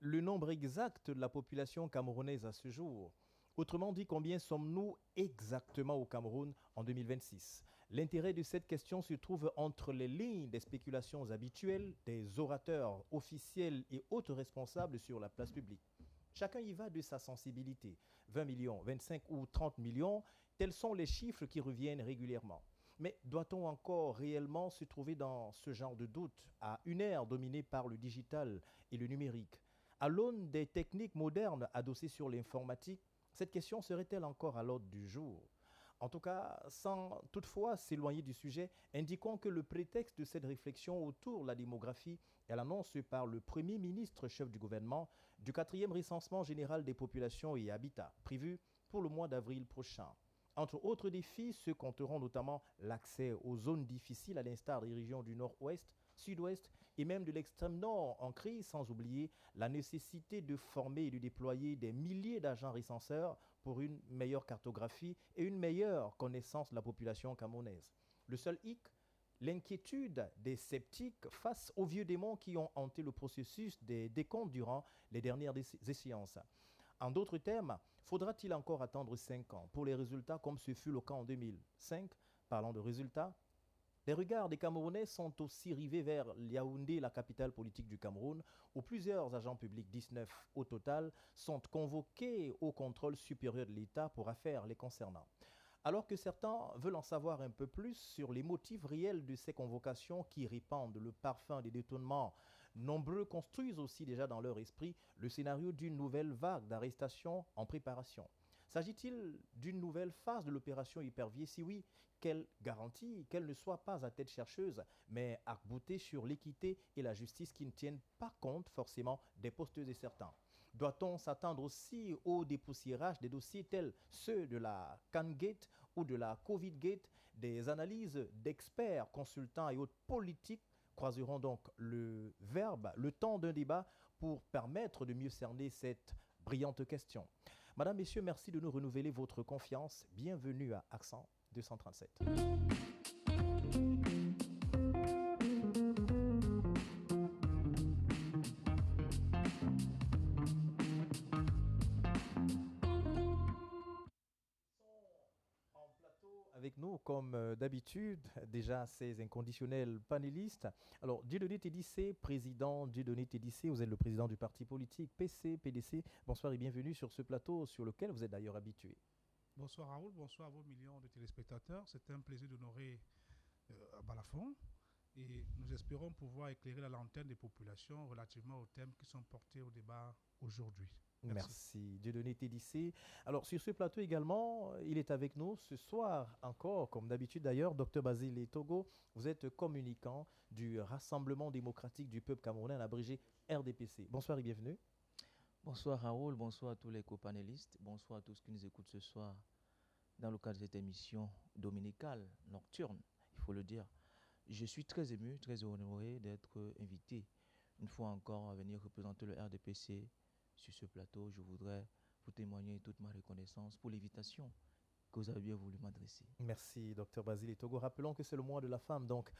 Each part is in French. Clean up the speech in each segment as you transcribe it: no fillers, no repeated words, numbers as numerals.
le nombre exact de la population camerounaise à ce jour. Autrement dit, combien sommes-nous exactement au Cameroun en 2026? L'intérêt de cette question se trouve entre les lignes des spéculations habituelles des orateurs officiels et autres responsables sur la place publique. Chacun y va de sa sensibilité. 20 millions, 25 ou 30 millions, tels sont les chiffres qui reviennent régulièrement. Mais doit-on encore réellement se trouver dans ce genre de doute à une ère dominée par le digital et le numérique? À l'aune des techniques modernes adossées sur l'informatique, cette question serait-elle encore à l'ordre du jour? En tout cas, sans toutefois s'éloigner du sujet, indiquons que le prétexte de cette réflexion autour de la démographie est l'annonce par le Premier ministre chef du gouvernement du 4e recensement général des populations et habitats, prévu pour le mois d'avril prochain. Entre autres défis, se compteront notamment l'accès aux zones difficiles à l'instar des régions du nord-ouest, sud-ouest et même de l'extrême nord en crise, sans oublier la nécessité de former et de déployer des milliers d'agents recenseurs pour une meilleure cartographie et une meilleure connaissance de la population camerounaise. Le seul hic, l'inquiétude des sceptiques face aux vieux démons qui ont hanté le processus des décomptes durant les dernières échéances. En d'autres termes, faudra-t-il encore attendre 5 ans pour les résultats comme ce fut le cas en 2005? Parlant de résultats, les regards des Camerounais sont aussi rivés vers Yaoundé, la capitale politique du Cameroun, où plusieurs agents publics, 19 au total, sont convoqués au contrôle supérieur de l'État pour affaires les concernant. Alors que certains veulent en savoir un peu plus sur les motifs réels de ces convocations qui répandent le parfum des détournements, nombreux construisent aussi déjà dans leur esprit le scénario d'une nouvelle vague d'arrestations en préparation. S'agit-il d'une nouvelle phase de l'opération Hypervier? Si oui, quelle garantie qu'elle ne soit pas à tête chercheuse, mais arc-boutée sur l'équité et la justice qui ne tiennent pas compte forcément des posteux et certains? Doit-on s'attendre aussi au dépoussiérage des dossiers tels ceux de la CanGate ou de la CovidGate? Des analyses d'experts, consultants et autres politiques croiseront donc le verbe, le temps d'un débat pour permettre de mieux cerner cette brillante question. Madame, Messieurs, merci de nous renouveler votre confiance. Bienvenue à Accent 237. Avec nous, comme d'habitude, déjà ces inconditionnels panélistes. Alors, Dieudonné Tédissé, président Dieudonné Tédissé, vous êtes le président du parti politique PC-PDC. Bonsoir et bienvenue sur ce plateau sur lequel vous êtes d'ailleurs habitué. Bonsoir Raoul, bonsoir à vos millions de téléspectateurs. C'est un plaisir d'honorer à Balafon et nous espérons pouvoir éclairer la lanterne des populations relativement aux thèmes qui sont portés au débat aujourd'hui. Merci. Dieudonné Tédissé. Alors, sur ce plateau également, il est avec nous ce soir encore, comme d'habitude d'ailleurs, Dr Basile Togo. Vous êtes communicant du Rassemblement démocratique du peuple camerounais, abrégé RDPC. Bonsoir et bienvenue. Bonsoir Raoul, bonsoir à tous les copanélistes, bonsoir à tous qui nous écoutent ce soir dans le cadre de cette émission dominicale, nocturne, il faut le dire. Je suis très ému, très honoré d'être invité une fois encore à venir représenter le RDPC sur ce plateau. Je voudrais vous témoigner toute ma reconnaissance pour l'invitation que vous avez bien voulu m'adresser. Merci, Dr Basile Togo. Rappelons que c'est le mois de la femme, donc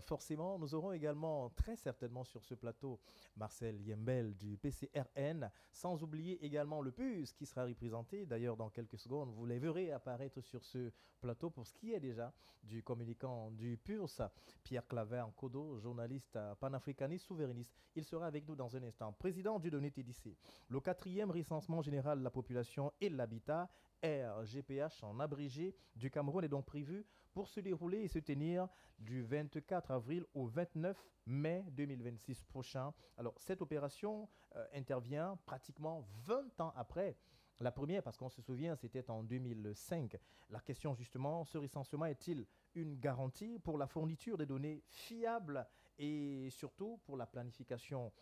forcément, nous aurons également, très certainement sur ce plateau, Marcel Yembel du PCRN, sans oublier également le PUS qui sera représenté, d'ailleurs dans quelques secondes, vous les verrez apparaître sur ce plateau pour ce qui est déjà du communicant du PURS, Pierre Claver Kodo, journaliste panafricaniste, souverainiste. Il sera avec nous dans un instant. Président Dieudonné Tédissé, le 4e recensement général de la population et de l'habitat, RGPH en abrégé du Cameroun est donc prévu pour se dérouler et se tenir du 24 avril au 29 mai 2026 prochain. Alors cette opération intervient pratiquement 20 ans après la première, parce qu'on se souvient, c'était en 2005. La question justement, ce recensement est-il une garantie pour la fourniture des données fiables et surtout pour la planification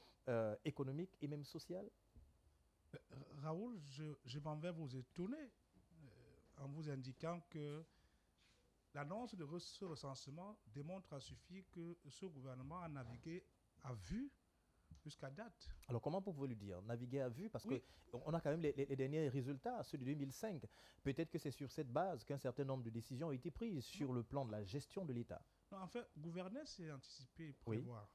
économique et même sociale? Raoul, je m'en vais vous étonner en vous indiquant que l'annonce de ce recensement démontre à suffire que ce gouvernement a navigué à vue jusqu'à date. Alors comment pouvez-vous le dire? Naviguer à vue? Parce Oui. qu'on a quand même les derniers résultats, ceux de 2005. Peut-être que c'est sur cette base qu'un certain nombre de décisions ont été prises sur le plan de la gestion de l'État. Non, en fait, gouverner, c'est anticiper et prévoir.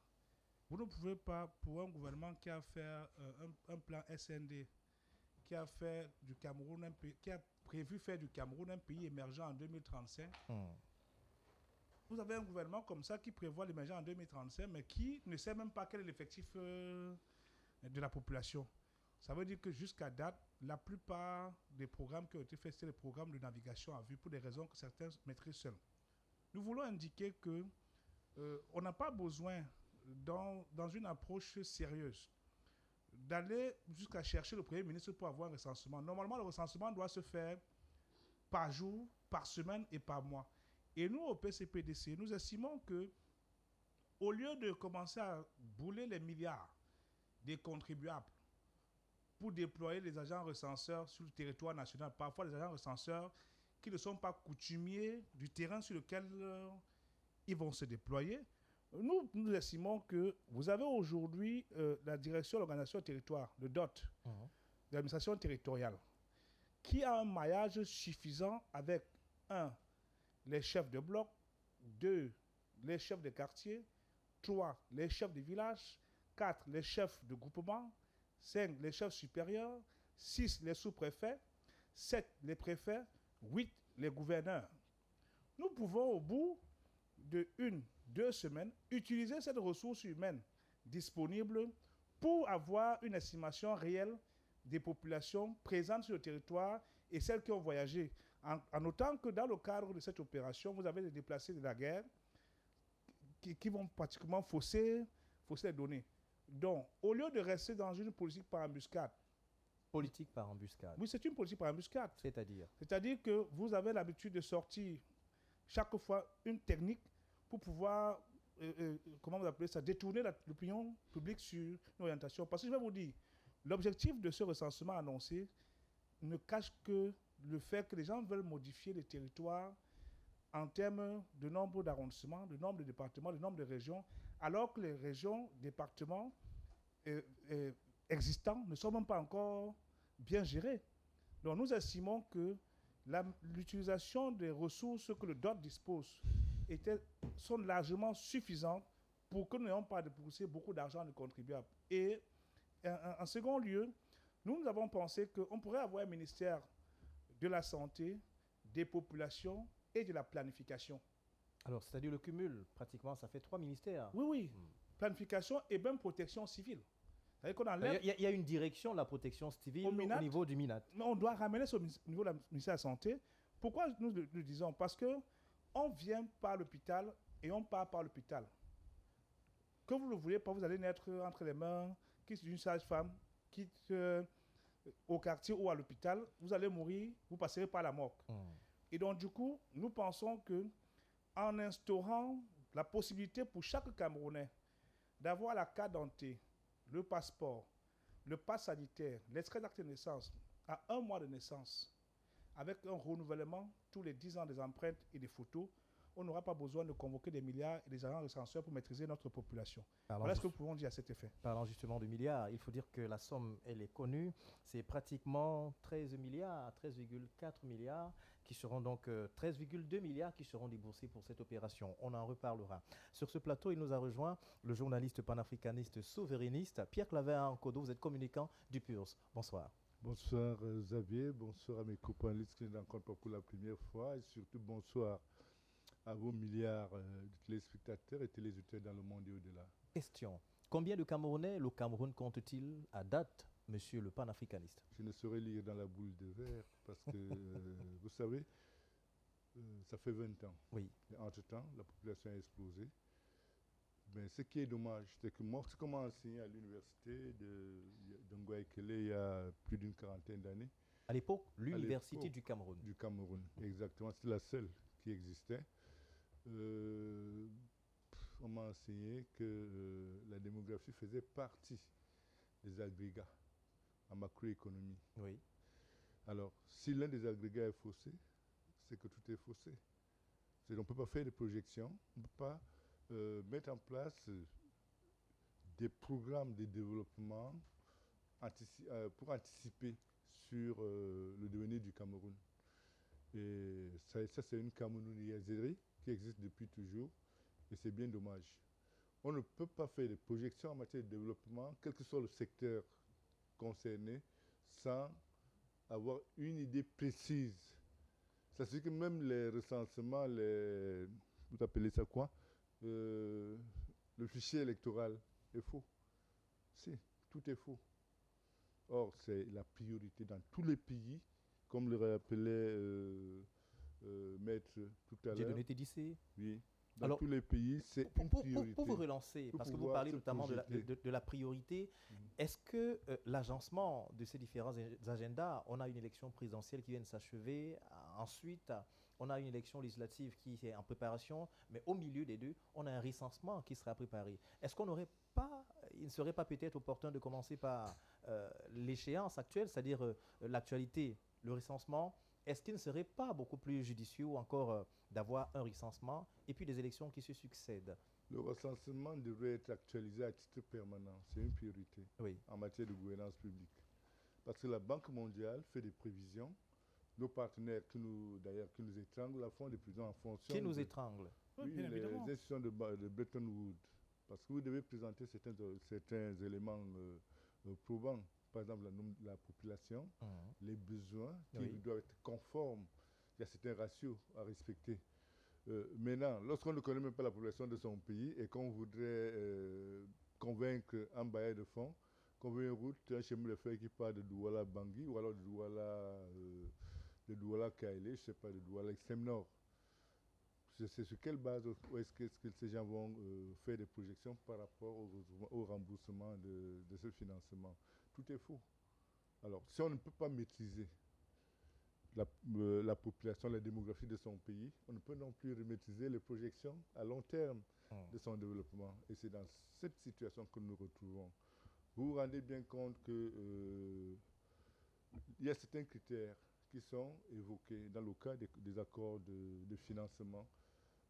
Vous ne pouvez pas, pour un gouvernement qui a fait un plan SND, qui a fait du Cameroun un pays, qui a prévu faire du Cameroun un pays émergent en 2035, vous avez un gouvernement comme ça qui prévoit l'émergence en 2035, mais qui ne sait même pas quel est l'effectif de la population. Ça veut dire que jusqu'à date, la plupart des programmes qui ont été faits, c'est les programmes de navigation à vue pour des raisons que certains maîtrisent seuls. Nous voulons indiquer que on n'a pas besoin, dans une approche sérieuse, d'aller jusqu'à chercher le Premier ministre pour avoir un recensement. Normalement, le recensement doit se faire par jour, par semaine et par mois. Et nous, au PCPDC, nous estimons que, au lieu de commencer à bouler les milliards des contribuables pour déployer les agents recenseurs sur le territoire national, parfois les agents recenseurs qui ne sont pas coutumiers du terrain sur lequel ils vont se déployer, nous estimons que vous avez aujourd'hui la direction de l'organisation territoire, le DOT, de l'administration territoriale, qui a un maillage suffisant avec, 1, les chefs de bloc, 2, les chefs de quartier, 3, les chefs de village, 4, les chefs de groupement, 5, les chefs supérieurs, 6, les sous-préfets, 7, les préfets, 8, les gouverneurs. Nous pouvons, au bout de 1-2 semaines, utiliser cette ressource humaine disponible pour avoir une estimation réelle des populations présentes sur le territoire et celles qui ont voyagé. En notant que dans le cadre de cette opération, vous avez des déplacés de la guerre qui vont pratiquement fausser les données. Donc, au lieu de rester dans une politique par embuscade. Politique par embuscade. Oui, c'est une politique par embuscade. C'est-à-dire? C'est-à-dire que vous avez l'habitude de sortir chaque fois une technique pour pouvoir, comment vous appelez ça, détourner l'opinion publique sur une orientation. Parce que je vais vous dire, l'objectif de ce recensement annoncé ne cache que le fait que les gens veulent modifier les territoires en termes de nombre d'arrondissements, de nombre de départements, de nombre de régions, alors que les régions, départements existants ne sont même pas encore bien gérés. Donc nous estimons que l'utilisation des ressources que le DOT dispose sont largement suffisantes pour que nous n'ayons pas dépensé beaucoup d'argent de contribuables. Et en second lieu, nous avons pensé qu'on pourrait avoir un ministère de la santé, des populations et de la planification. Alors, c'est-à-dire le cumul, pratiquement, ça fait 3 ministères. Oui, oui. Planification et même protection civile. Il y a une direction de la protection civile au niveau du MINAT. Mais on doit ramener ça au niveau du ministère de la Santé. Pourquoi nous le disons? Parce qu'on vient par l'hôpital et on part par l'hôpital. Que vous ne le voulez pas, vous allez naître entre les mains d'une sage-femme, quitte au quartier ou à l'hôpital, vous allez mourir, vous passerez par la morgue. Et donc, du coup, nous pensons que en instaurant la possibilité pour chaque Camerounais d'avoir la carte d'identité, le passeport, le pass sanitaire, l'extrait d'acte de naissance à 1 mois de naissance, avec un renouvellement tous les 10 ans des empreintes et des photos, on n'aura pas besoin de convoquer des milliards et des agents recenseurs pour maîtriser notre population. Voilà ce que nous pouvons dire à cet effet. Parlant justement de milliards, il faut dire que la somme, elle est connue. C'est pratiquement 13 milliards, 13,4 milliards qui seront donc 13,2 milliards qui seront déboursés pour cette opération. On en reparlera. Sur ce plateau, il nous a rejoint le journaliste panafricaniste souverainiste Pierre Claver Nkodo. Vous êtes communicant du PURS. Bonsoir. Bonsoir Xavier, bonsoir à mes copains qui nous rencontrent pour la première fois et surtout bonsoir à vos milliards de téléspectateurs et téléspectateurs dans le monde et au-delà. Question. Combien de Camerounais le Cameroun compte-t-il à date, monsieur le panafricaniste? Je ne saurais lire dans la boule de verre parce que, vous savez, ça fait 20 ans. Oui. Et entre-temps, la population a explosé. Mais ce qui est dommage, c'est que moi, j'ai commencé à enseigner à l'université de Ngoïkele il y a plus d'une quarantaine d'années. À l'époque, l'université du Cameroun. Du Cameroun, exactement. C'est la seule qui existait. On m'a enseigné que la démographie faisait partie des agrégats en macroéconomie. Oui. Alors, si l'un des agrégats est faussé, c'est que tout est faussé. On ne peut pas faire des projections, on ne peut pas mettre en place des programmes de développement pour anticiper sur le devenir du Cameroun. Et ça c'est une camerounaiserie qui existe depuis toujours et c'est bien dommage. On ne peut pas faire des projections en matière de développement, quel que soit le secteur concerné, sans avoir une idée précise. Ça veut dire que même les recensements, vous appelez ça quoi? Le fichier électoral est faux. Si, tout est faux. Or, c'est la priorité dans tous les pays, comme le rappelait Maître tout à l'heure. Dieudonné Tédissé. Oui. Dans Alors, tous les pays, c'est une priorité. Pour vous relancer, Pour parce que vous pouvoir parlez se notamment de projeter. la priorité, est-ce que l'agencement de ces différents agendas, on a une élection présidentielle qui vient de s'achever, ensuite on a une élection législative qui est en préparation, mais au milieu des deux, on a un recensement qui sera préparé. Est-ce qu'on n'aurait pas, il ne serait pas peut-être opportun de commencer par l'échéance actuelle, c'est-à-dire l'actualité, le recensement? Est-ce qu'il ne serait pas beaucoup plus judicieux ou encore d'avoir un recensement et puis des élections qui se succèdent? Le recensement devrait être actualisé à titre permanent. C'est une priorité Oui. en matière de gouvernance publique. Parce que la Banque mondiale fait des prévisions. Nos partenaires d'ailleurs, qui nous étranglent, la font des prévisions en fonction. Qui nous étrangle? Oui, Oui, bien les évidemment. institutions de Bretton Woods. Parce que vous devez présenter certains éléments probants. Par exemple, la population, les besoins qui Oui. doivent être conformes. Il y a certains ratios à respecter. Maintenant, lorsqu'on ne connaît même pas la population de son pays et qu'on voudrait convaincre un bailleur de fonds qu'on veut une route, un chemin de fer qui part de Douala à Bangui ou alors de Douala à Kaélé, je ne sais pas, de Douala à l'extrême nord. C'est sur quelle base est-ce que ces gens vont faire des projections par rapport au remboursement de ce financement? Tout est faux. Alors, si on ne peut pas maîtriser la population, la démographie de son pays, on ne peut non plus maîtriser les projections à long terme de son développement. Et c'est dans cette situation que nous nous retrouvons. Vous vous rendez bien compte qu'il y a certains critères qui sont évoqués dans le cas des accords de financement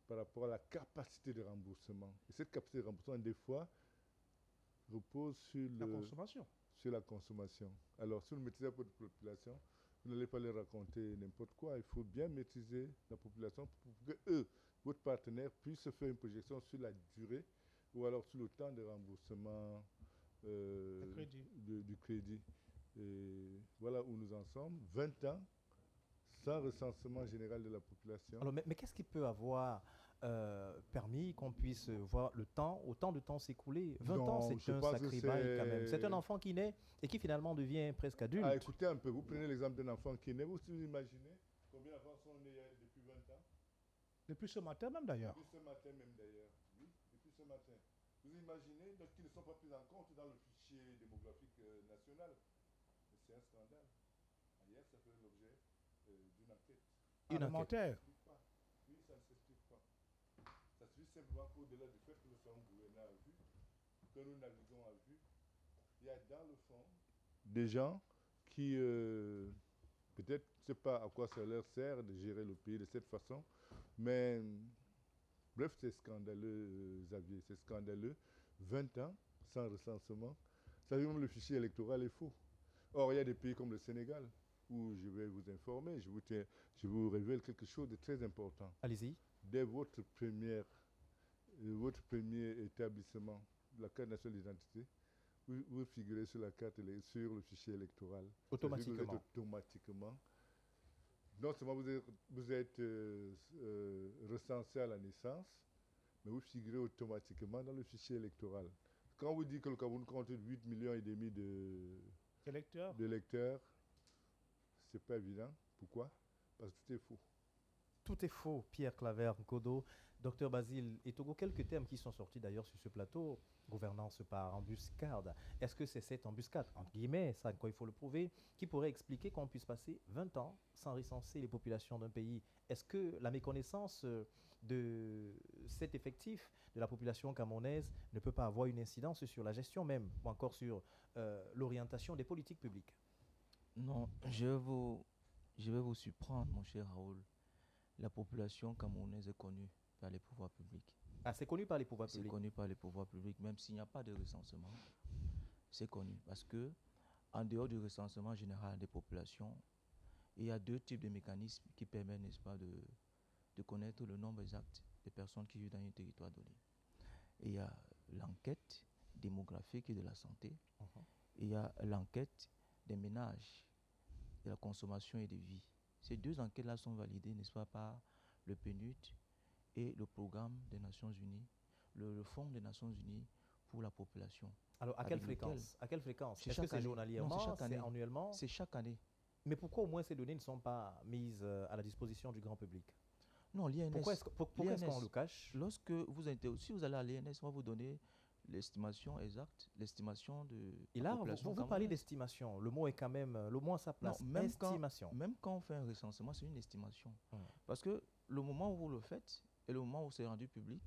par rapport à la capacité de remboursement. Et cette capacité de remboursement, des fois, repose sur La consommation. sur la consommation. Alors, si vous ne maîtrisez pas votre population, vous n'allez pas leur raconter n'importe quoi. Il faut bien maîtriser la population pour que eux, votre partenaire, puissent faire une projection sur la durée ou alors sur le temps de remboursement du crédit. Et voilà où nous en sommes. 20 ans sans recensement général de la population. Alors, mais qu'est-ce qui peut avoir permis qu'on puisse voir autant de temps s'écouler? 20 ans, c'est un sacré bail quand même. C'est un enfant qui naît et qui finalement devient presque adulte. Ah, écoutez un peu, vous prenez l'exemple d'un enfant qui est né, vous imaginez combien d'enfants sont nés depuis 20 ans? Depuis ce matin même d'ailleurs. Depuis ce matin même d'ailleurs, oui, depuis ce matin. Vous imaginez donc qu'ils ne sont pas pris en compte dans le fichier démographique national. C'est un scandale. Hier, ça fait l'objet d'une enquête. Parlementaire. Oui, ça ne s'explique pas. Ça suffit simplement qu'au-delà du fait que nous sommes gouvernés à vue, que nous naviguons à vue, il y a dans le fond des gens qui, peut-être, je ne sais pas à quoi ça leur sert de gérer le pays de cette façon, mais bref, c'est scandaleux, Xavier, c'est scandaleux. 20 ans sans recensement, ça veut dire même le fichier électoral est faux. Or, il y a des pays comme le Sénégal, où je vais vous informer, je vous révèle quelque chose de très important. Allez-y. Dès votre premier établissement, la carte nationale d'identité, vous figurez sur la carte, sur le fichier électoral. Automatiquement. Vous êtes automatiquement. Non seulement vous êtes recensé à la naissance, mais vous figurez automatiquement dans le fichier électoral. Quand vous dites que le Cameroun compte 8,5 millions d'électeurs, c'est pas évident. Pourquoi? Parce que tout est faux. Tout est faux, Pierre Claver Nkodo. Docteur Basile Etogo, quelques termes qui sont sortis d'ailleurs sur ce plateau, gouvernance par embuscade. Est-ce que c'est cette embuscade, entre guillemets, ça encore il faut le prouver, qui pourrait expliquer qu'on puisse passer 20 ans sans recenser les populations d'un pays? Est-ce que la méconnaissance de cet effectif de la population camerounaise ne peut pas avoir une incidence sur la gestion même, ou encore sur l'orientation des politiques publiques? Non, je vais vous surprendre, mon cher Raoul. La population camerounaise est connue par les pouvoirs publics. Ah, c'est connu par les pouvoirs C'est publics. connu par les pouvoirs publics, même s'il n'y a pas de recensement. C'est connu parce que, en dehors du recensement général des populations, il y a deux types de mécanismes qui permettent, n'est-ce pas, de connaître le nombre exact de personnes qui vivent dans un territoire donné. Et il y a l'enquête démographique et de la santé. Mhm. Il y a l'enquête des ménages, de la consommation et des vies. Ces deux enquêtes-là sont validées, n'est-ce pas, par le PNUD et le programme des Nations Unies, le Fonds des Nations Unies pour la population. Alors, à quelle fréquence? À quelle fréquence? C'est Est-ce que chaque c'est année. journalièrement? Non, c'est chaque C'est année. annuellement? C'est chaque année. Mais pourquoi au moins ces données ne sont pas mises à la disposition du grand public? Non, l'INS. Pourquoi est-ce qu'on l'INS, le cache? Lorsque si vous allez à l'INS, on va vous donner l'estimation exacte, l'estimation de Et la là, population vous parlez camerounaise. d'estimation. Le mot est quand même, le mot à sa place. Non, même Estimation. même quand on fait un recensement, c'est une estimation. Hmm. Parce que le moment où vous le faites et le moment où c'est rendu public,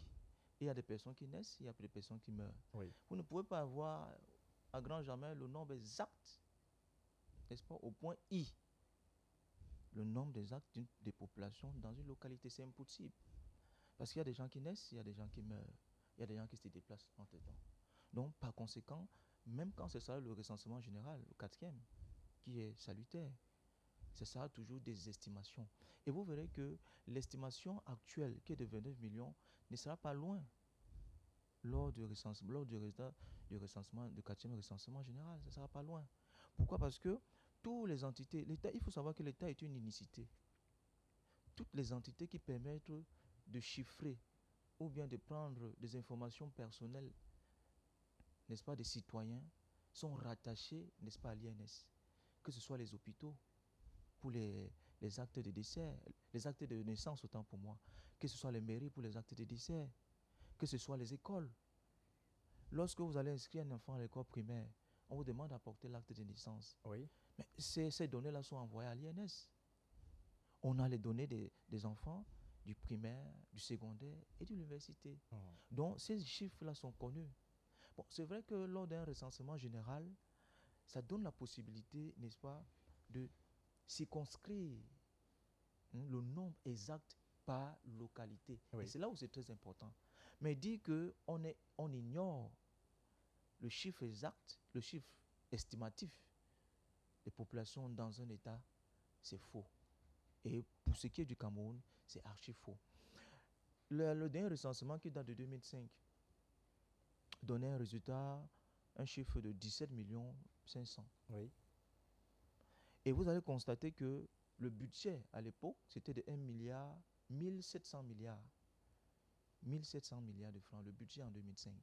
il y a des personnes qui naissent, il y a des personnes qui meurent. Oui. Vous ne pouvez pas avoir à grand jamais le nombre exact, n'est-ce pas, au point I. Le nombre exact des populations dans une localité, c'est impossible. Parce qu'il y a des gens qui naissent, il y a des gens qui meurent, il y a des gens qui se déplacent entre temps. Donc, par conséquent, même quand c'est ça le recensement général, le quatrième, qui est salutaire, ce sera toujours des estimations. Et vous verrez que l'estimation actuelle, qui est de 29 millions, ne sera pas loin lors du résultat du recensement, du quatrième recensement général. Ça ne sera pas loin. Pourquoi? Parce que toutes les entités, l'État, il faut savoir que l'État est une unicité. Toutes les entités qui permettent de chiffrer ou bien de prendre des informations personnelles, n'est-ce pas, des citoyens, sont rattachées, n'est-ce pas, à l'INS. Que ce soit les hôpitaux, pour les actes de décès, les actes de naissance autant pour moi, que ce soit les mairies pour les actes de décès, que ce soit les écoles. Lorsque vous allez inscrire un enfant à l'école primaire, on vous demande d'apporter l'acte de naissance. Oui. Mais ces données-là sont envoyées à l'INS. On a les données des enfants du primaire, du secondaire et de l'université. Mhm. Donc ces chiffres-là sont connus. Bon, c'est vrai que lors d'un recensement général, ça donne la possibilité, n'est-ce pas, de circonscrire le nombre exact par localité. Oui. Et c'est là où c'est très important. Mais dire qu'on ignore le chiffre exact, le chiffre estimatif des populations dans un État, c'est faux. Et pour ce qui est du Cameroun, c'est archi faux. Le dernier recensement qui date de 2005 donnait un résultat, un chiffre de 17 millions 500. Oui. Et vous allez constater que le budget à l'époque, c'était de 1 milliard, 1700 milliards. 1700 milliards de francs, le budget en 2005.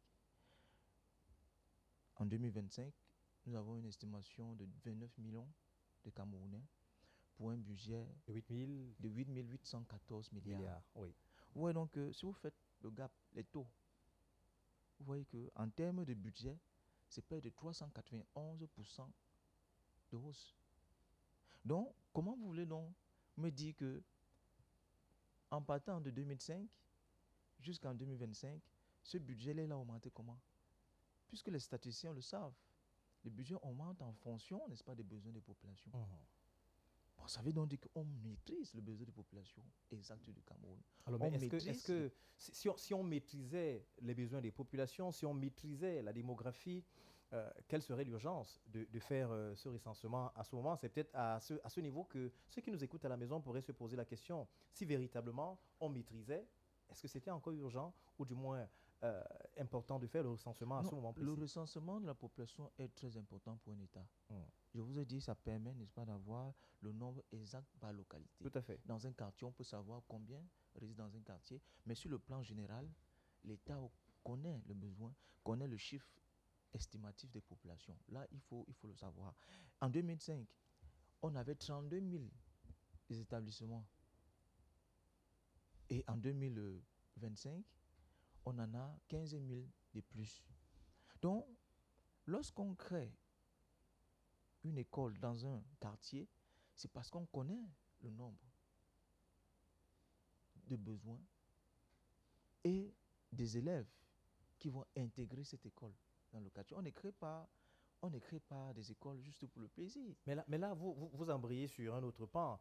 En 2025, nous avons une estimation de 29 millions de Camerounais pour un budget De 8 000 de 8 814 milliards. milliards. Oui. Vous voyez donc que si vous faites le gap, les taux, vous voyez qu'en termes de budget, c'est près de 391% de hausse. Donc, comment vous voulez donc me dire que en partant de 2005 jusqu'en 2025, ce budget-là a augmenté comment? Puisque les statisticiens le savent, le budget augmente en fonction, n'est-ce pas, des besoins des populations. Mhm. Bon, ça veut donc dire qu'on maîtrise le besoin des populations exact du Cameroun. Alors, On mais est-ce maîtrise que si on maîtrisait les besoins des populations, si on maîtrisait la démographie, quelle serait l'urgence de faire ce recensement à ce moment? C'est peut-être à ce niveau que ceux qui nous écoutent à la maison pourraient se poser la question. Si véritablement on maîtrisait, est-ce que c'était encore urgent ou du moins important de faire le recensement à Non, ce moment précis? le recensement de la population est très important pour un État. Hmm. Je vous ai dit, ça permet, n'est-ce pas, d'avoir le nombre exact par localité. Tout à fait. Dans un quartier, on peut savoir combien réside dans un quartier, mais sur le plan général, l'État connaît le besoin, connaît le chiffre estimatif des populations. Là, il faut le savoir. En 2005, on avait 32 000 établissements. Et en 2025, on en a 15 000 de plus. Donc, lorsqu'on crée une école dans un quartier, c'est parce qu'on connaît le nombre de besoins et des élèves qui vont intégrer cette école dans le quartier. On ne crée pas des écoles juste pour le plaisir. Mais là vous embrayez sur un autre pan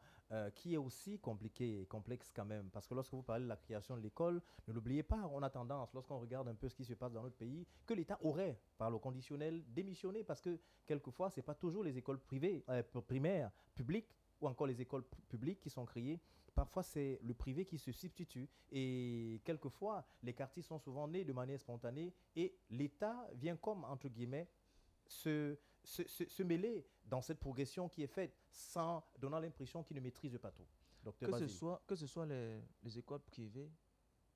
qui est aussi compliqué et complexe quand même. Parce que lorsque vous parlez de la création de l'école, ne l'oubliez pas, on a tendance, lorsqu'on regarde un peu ce qui se passe dans notre pays, que l'État aurait, par le conditionnel, démissionné. Parce que quelquefois, ce n'est pas toujours les écoles privées, primaires, publiques, ou encore les écoles publiques qui sont créées parfois c'est le privé qui se substitue. Et quelquefois, les quartiers sont souvent nés de manière spontanée et l'État vient comme, entre guillemets, se mêler dans cette progression qui est faite sans donnant l'impression qu'il ne maîtrise pas tout. Docteur Basile. Que ce soit les écoles privées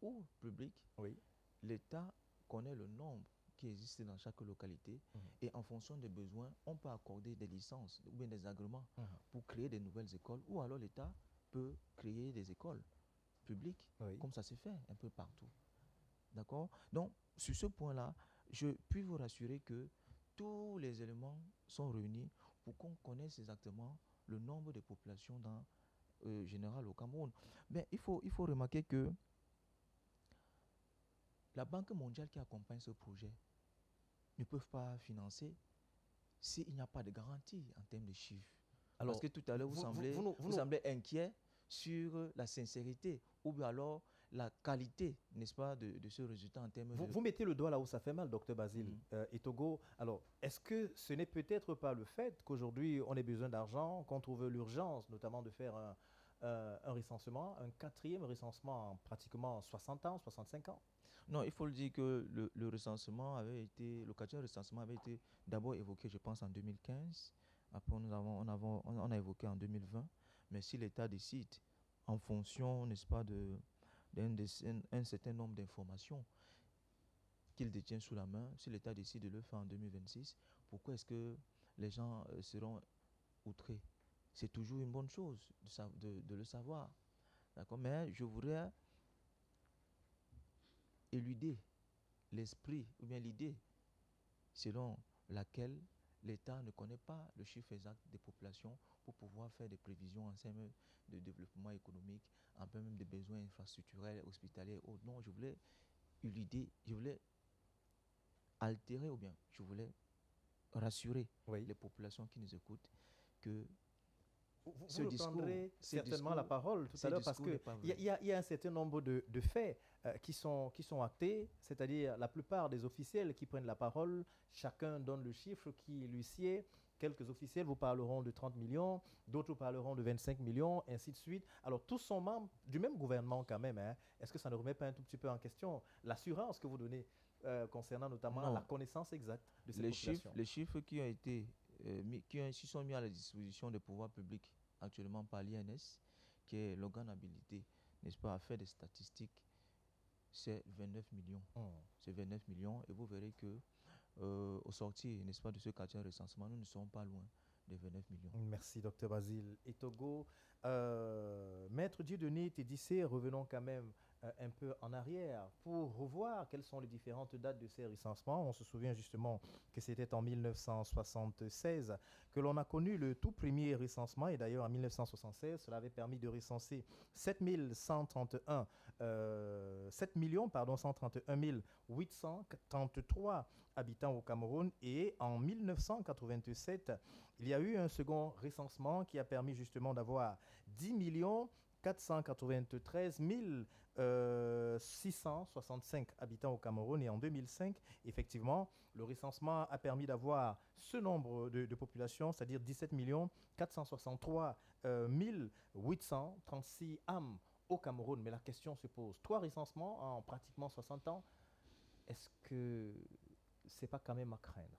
ou publiques, Oui. l'État connaît le nombre qui existe dans chaque localité et en fonction des besoins, on peut accorder des licences ou bien des agréments pour créer des nouvelles écoles ou alors l'État peut créer des écoles publiques comme ça se fait un peu partout. D'accord? Donc, sur ce point-là, je puis vous rassurer que tous les éléments sont réunis pour qu'on connaisse exactement le nombre de populations général au Cameroun. Mais il faut remarquer que la Banque mondiale qui accompagne ce projet ne peuvent pas financer s'il n'y a pas de garantie en termes de chiffres. Alors, parce que tout à l'heure, vous semblez inquiet sur la sincérité ou bien alors la qualité, n'est-ce pas, de ce résultat en termes de... Vous mettez le doigt là où ça fait mal, docteur Basile. Et Togo, alors, est-ce que ce n'est peut-être pas le fait qu'aujourd'hui, on ait besoin d'argent, qu'on trouve l'urgence, notamment de faire un recensement, un 4e recensement en pratiquement 60 ans, 65 ans? Non, il faut le dire que le recensement avait été, l'occasion de recensement avait été d'abord évoqué, je pense, en 2015. Après, on a évoqué en 2020. Mais si l'État décide, en fonction, n'est-ce pas, d'un certain nombre d'informations qu'il détient sous la main, si l'État décide de le faire en 2026, pourquoi est-ce que les gens seront outrés? C'est toujours une bonne chose de le savoir. D'accord? Mais je voudrais éluder l'esprit ou bien l'idée selon laquelle l'État ne connaît pas le chiffre exact des populations pour pouvoir faire des prévisions en termes de développement économique, en termes même de besoins infrastructurels, hospitaliers et autres. Non, je voulais éluder, je voulais altérer ou bien je voulais rassurer les populations qui nous écoutent que vous prendrez certainement la parole tout à l'heure parce qu'il y a un certain nombre de faits qui sont actés, c'est-à-dire la plupart des officiels qui prennent la parole, chacun donne le chiffre qui lui sied. Quelques officiels vous parleront de 30 millions, d'autres parleront de 25 millions, ainsi de suite. Alors tous sont membres du même gouvernement quand même. Est-ce que ça ne remet pas un tout petit peu en question l'assurance que vous donnez concernant notamment la connaissance exacte de cette population? Les chiffres qui ont été qui sont mis à la disposition des pouvoirs publics actuellement par l'INS, qui est l'organe habilité, n'est-ce pas, à faire des statistiques, c'est 29 millions. C'est 29 millions et vous verrez que au sortir, n'est-ce pas, de ce quartier de recensement, nous ne sommes pas loin des 29 millions. Merci, Dr Basile. Et Togo, Maître Dieudonné Tédissé, revenons quand même un peu en arrière pour revoir quelles sont les différentes dates de ces recensements. On se souvient justement que c'était en 1976 que l'on a connu le tout premier recensement et d'ailleurs en 1976, cela avait permis de recenser 7 131 833 habitants au Cameroun et en 1987, il y a eu un second recensement qui a permis justement d'avoir 10 493 665 habitants au Cameroun et en 2005, effectivement, le recensement a permis d'avoir ce nombre de populations, c'est-à-dire 17 463 836 âmes au Cameroun. Mais la question se pose, 3 recensements en pratiquement 60 ans, est-ce que c'est pas quand même à craindre?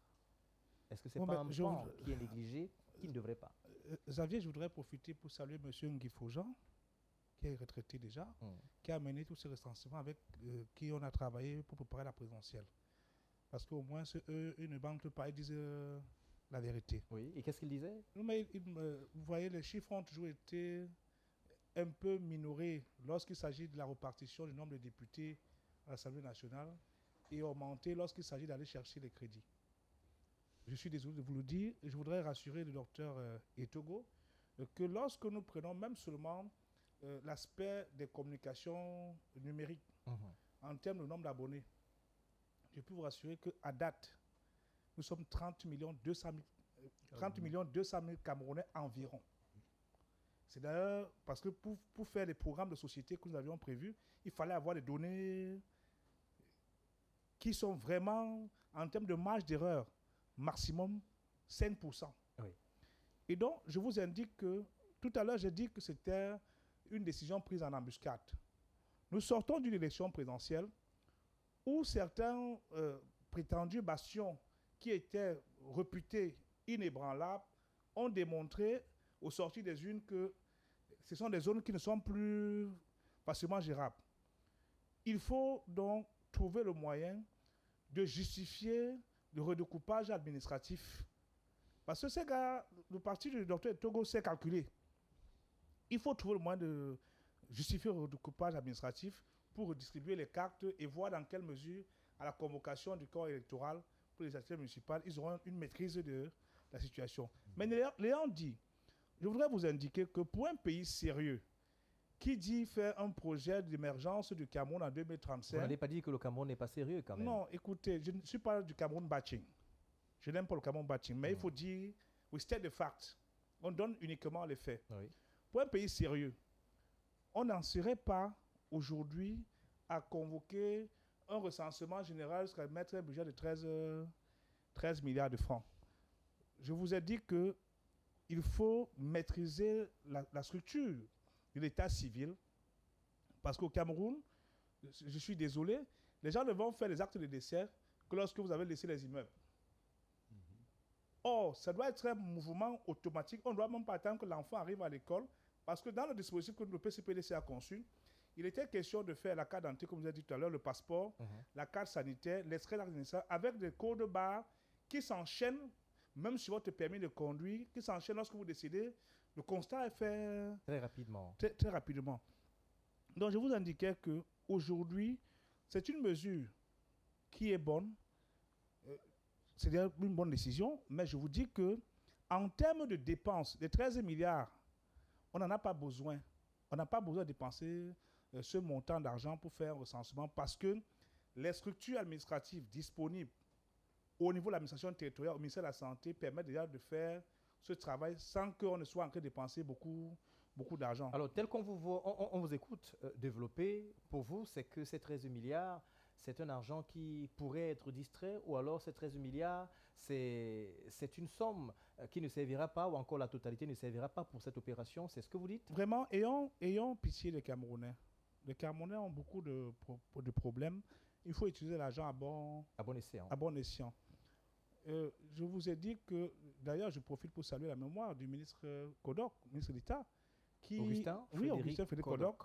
Est-ce que c'est pas un pan qui est négligé, qui ne devrait pas? Xavier, je voudrais profiter pour saluer M. Nguy Faujan, qui est retraité déjà, qui a mené tous ces recensements avec qui on a travaillé pour préparer la présidentielle. Parce qu'au moins, eux, ils ne mentent pas, ils disent la vérité. Oui, et qu'est-ce qu'ils disaient? Vous voyez, les chiffres ont toujours été un peu minorés lorsqu'il s'agit de la répartition du nombre de députés à l'Assemblée nationale et augmentés lorsqu'il s'agit d'aller chercher les crédits. Je suis désolé de vous le dire, et je voudrais rassurer le docteur Etogo que lorsque nous prenons même seulement l'aspect des communications numériques en termes de nombre d'abonnés, je peux vous rassurer qu'à date, nous sommes 30 200 000 Camerounais environ. C'est d'ailleurs parce que pour faire les programmes de société que nous avions prévus, il fallait avoir des données qui sont vraiment, en termes de marge d'erreur, maximum 5%. Oui. Et donc, je vous indique que, tout à l'heure, j'ai dit que c'était une décision prise en embuscade. Nous sortons d'une élection présidentielle où certains prétendus bastions qui étaient réputés inébranlables ont démontré au sortir des urnes que ce sont des zones qui ne sont plus facilement gérables. Il faut donc trouver le moyen de justifier le redécoupage administratif. Parce que ces gars, le parti du docteur Togo s'est calculé. Il faut trouver le moyen de justifier le redécoupage administratif pour redistribuer les cartes et voir dans quelle mesure, à la convocation du corps électoral pour les élections municipales, ils auront une maîtrise de la situation. Mais l'ayant dit, je voudrais vous indiquer que pour un pays sérieux, qui dit faire un projet d'émergence du Cameroun en 2035... Vous n'avez pas dit que le Cameroun n'est pas sérieux quand même. Non, écoutez, je ne suis pas du Cameroun batching. Je n'aime pas le Cameroun batching. Mais il faut dire, we state the facts. On donne uniquement les faits. Oui. Pour un pays sérieux, on n'en serait pas aujourd'hui à convoquer un recensement général jusqu'à mettre un budget de 13 milliards de francs. Je vous ai dit qu'il faut maîtriser la structure de l'état civil, parce qu'au Cameroun, je suis désolé, les gens ne vont faire les actes de décès que lorsque vous avez laissé les immeubles. Or, ça doit être un mouvement automatique. On ne doit même pas attendre que l'enfant arrive à l'école, parce que dans le dispositif que le PCPDC a conçu, il était question de faire la carte d'identité, comme vous avez dit tout à l'heure, le passeport, la carte sanitaire, l'extrait de naissance, avec des codes barres qui s'enchaînent, même sur votre permis de conduire, qui s'enchaînent lorsque vous décidez. Le constat est fait très rapidement. Très rapidement. Donc, je vous indiquais qu'aujourd'hui, c'est une mesure qui est bonne. C'est une bonne décision, mais je vous dis qu'en termes de dépenses, les 13 milliards, on n'en a pas besoin. On n'a pas besoin de dépenser ce montant d'argent pour faire un recensement parce que les structures administratives disponibles au niveau de l'administration territoriale, au ministère de la Santé, permettent déjà de faire ce travail sans qu'on ne soit en train de dépenser beaucoup d'argent. Alors, tel qu'on vous voit, on vous écoute développer, pour vous, c'est que ces 13 milliards, c'est un argent qui pourrait être distrait, ou alors ces 13 milliards, c'est une somme qui ne servira pas, ou encore la totalité ne servira pas pour cette opération. C'est ce que vous dites? Vraiment, ayons pitié des Camerounais. Les Camerounais ont beaucoup de problèmes. Il faut utiliser l'argent à bon escient. À bon escient. Je vous ai dit que, d'ailleurs, je profite pour saluer la mémoire du ministre Kodok, ministre d'État, Augustin Frédéric Kodok,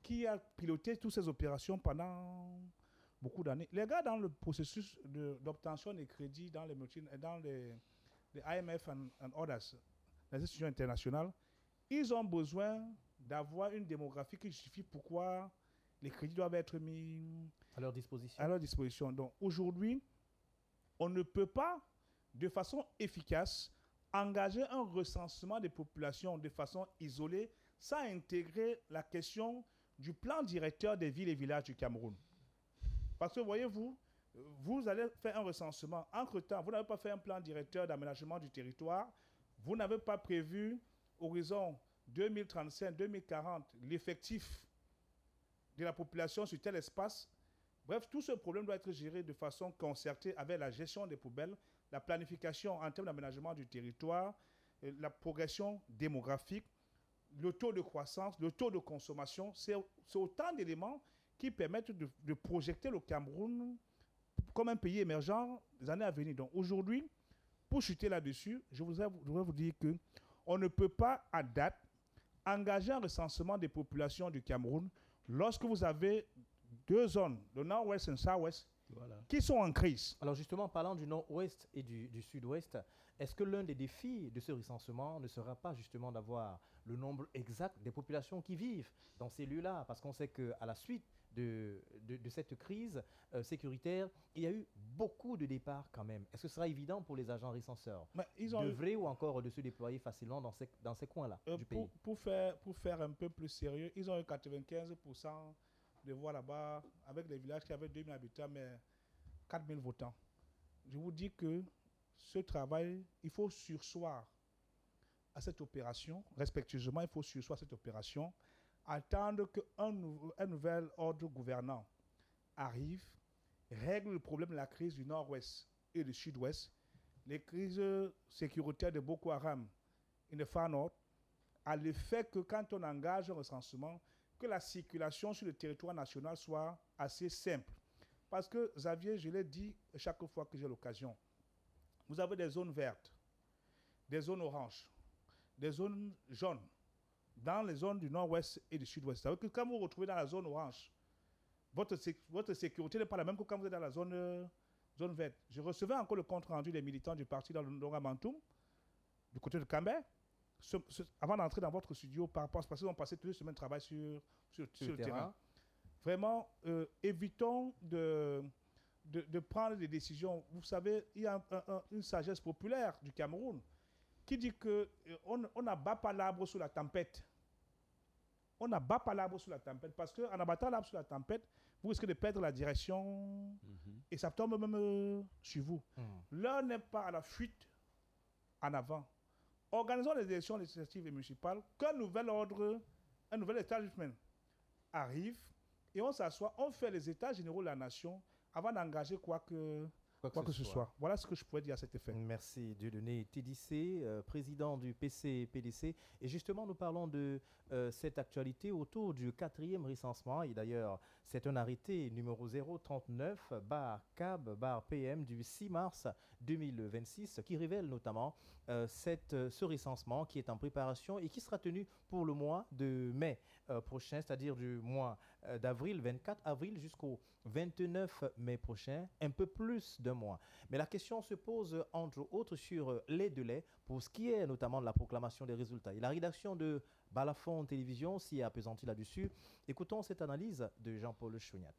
qui a piloté toutes ces opérations pendant beaucoup d'années. Les gars, dans le processus d'obtention des crédits dans les IMF and others, les institutions internationales, ils ont besoin d'avoir une démographie qui justifie pourquoi les crédits doivent être mis à leur disposition. À leur disposition. Donc aujourd'hui, on ne peut pas, de façon efficace, engager un recensement des populations de façon isolée sans intégrer la question du plan directeur des villes et villages du Cameroun. Parce que, voyez-vous, vous allez faire un recensement. Entre-temps, vous n'avez pas fait un plan directeur d'aménagement du territoire. Vous n'avez pas prévu, horizon 2035-2040, l'effectif de la population sur tel espace. Bref, tout ce problème doit être géré de façon concertée avec la gestion des poubelles, la planification en termes d'aménagement du territoire, la progression démographique, le taux de croissance, le taux de consommation. C'est autant d'éléments qui permettent de projeter le Cameroun comme un pays émergent des années à venir. Donc aujourd'hui, pour chuter là-dessus, je voudrais vous dire qu'on ne peut pas, à date, engager un recensement des populations du Cameroun lorsque vous avez deux zones, le nord-ouest et le sud-ouest, qui sont en crise. Alors justement, parlant du nord-ouest et du sud-ouest, est-ce que l'un des défis de ce recensement ne sera pas justement d'avoir le nombre exact des populations qui vivent dans ces lieux-là? Parce qu'on sait qu'à la suite de cette crise sécuritaire, il y a eu beaucoup de départs quand même. Est-ce que ce sera évident pour les agents recenseurs d'œuvrer ou encore de se déployer facilement dans ces coins-là du pays? Pour faire un peu plus sérieux, ils ont eu 95% de voix là-bas, avec des villages qui avaient 2000 habitants, mais 4000 votants. Je vous dis que ce travail, il faut surseoir à cette opération, respectueusement, il faut surseoir à cette opération, attendre qu'un nouvel ordre gouvernant arrive, règle le problème de la crise du nord-ouest et du sud-ouest, les crises sécuritaires de Boko Haram in the far north, à l'effet que quand on engage un recensement, que la circulation sur le territoire national soit assez simple. Parce que, Xavier, je l'ai dit chaque fois que j'ai l'occasion, vous avez des zones vertes, des zones oranges, des zones jaunes, dans les zones du nord-ouest et du sud-ouest. Ça veut dire que quand vous vous retrouvez dans la zone orange, votre sécurité n'est pas la même que quand vous êtes dans la zone verte. Je recevais encore le compte rendu des militants du parti dans le Nord-Mantoum, du côté de Cambé, avant d'entrer dans votre studio, parce qu'ils ont passé toutes les semaines de travail sur le terrain. Vraiment, évitons de prendre des décisions. Vous savez, il y a une sagesse populaire du Cameroun qui dit qu'on n'abat pas l'arbre sous la tempête. On n'abat pas l'arbre sous la tempête parce qu'en abattant l'arbre sous la tempête, vous risquez de perdre la direction et ça tombe même sur vous. L'heure n'est pas à la fuite en avant. Organisons les élections législatives et municipales, qu'un nouvel ordre, un nouvel establishment arrive et on s'assoit, on fait les états généraux de la nation avant d'engager quoi que ce soit. Voilà ce que je pourrais dire à cet effet. Merci Dieudonné Tédissé, président du PC-PDC. Et justement, nous parlons de cette actualité autour du 4e recensement. Et d'ailleurs, c'est un arrêté numéro 039/CAB/PM du 6 mars 2026 qui révèle notamment ce recensement qui est en préparation et qui sera tenu pour le mois de mai prochain, c'est-à-dire du mois d'avril, 24 avril jusqu'au 29 mai prochain, un peu plus d'un mois. Mais la question se pose entre autres sur les délais pour ce qui est notamment de la proclamation des résultats. Et la rédaction de Balafon Télévision s'y est appesantie là-dessus. Écoutons cette analyse de Jean-Paul Chognat.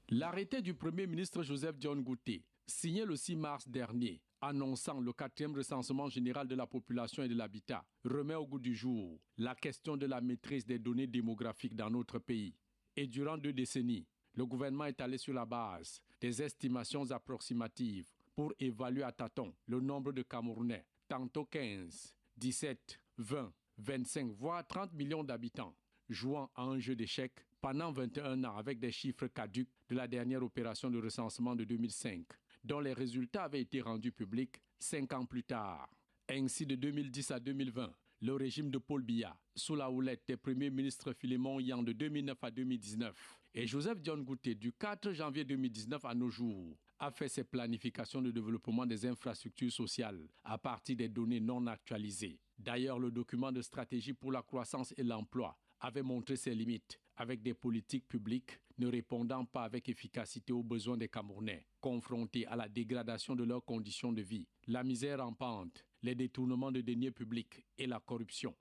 L'arrêté du Premier ministre Joseph Dione Ngouté, signé le 6 mars dernier, annonçant le 4e recensement général de la population et de l'habitat, remet au goût du jour la question de la maîtrise des données démographiques dans notre pays. Et durant 2 décennies, le gouvernement est allé sur la base des estimations approximatives pour évaluer à tâtons le nombre de Camerounais, tantôt 15, 17, 20, 25, voire 30 millions d'habitants, jouant à un jeu d'échecs pendant 21 ans avec des chiffres caducs de la dernière opération de recensement de 2005, dont les résultats avaient été rendus publics 5 ans plus tard. Ainsi, de 2010 à 2020, le régime de Paul Biya, sous la houlette des premiers ministres Philémon Yang de 2009 à 2019, et Joseph Dione Ngouté du 4 janvier 2019 à nos jours, a fait ses planifications de développement des infrastructures sociales à partir des données non actualisées. D'ailleurs, le document de stratégie pour la croissance et l'emploi avait montré ses limites, avec des politiques publiques ne répondant pas avec efficacité aux besoins des Camerounais, confrontés à la dégradation de leurs conditions de vie, la misère rampante, les détournements de deniers publics et la corruption.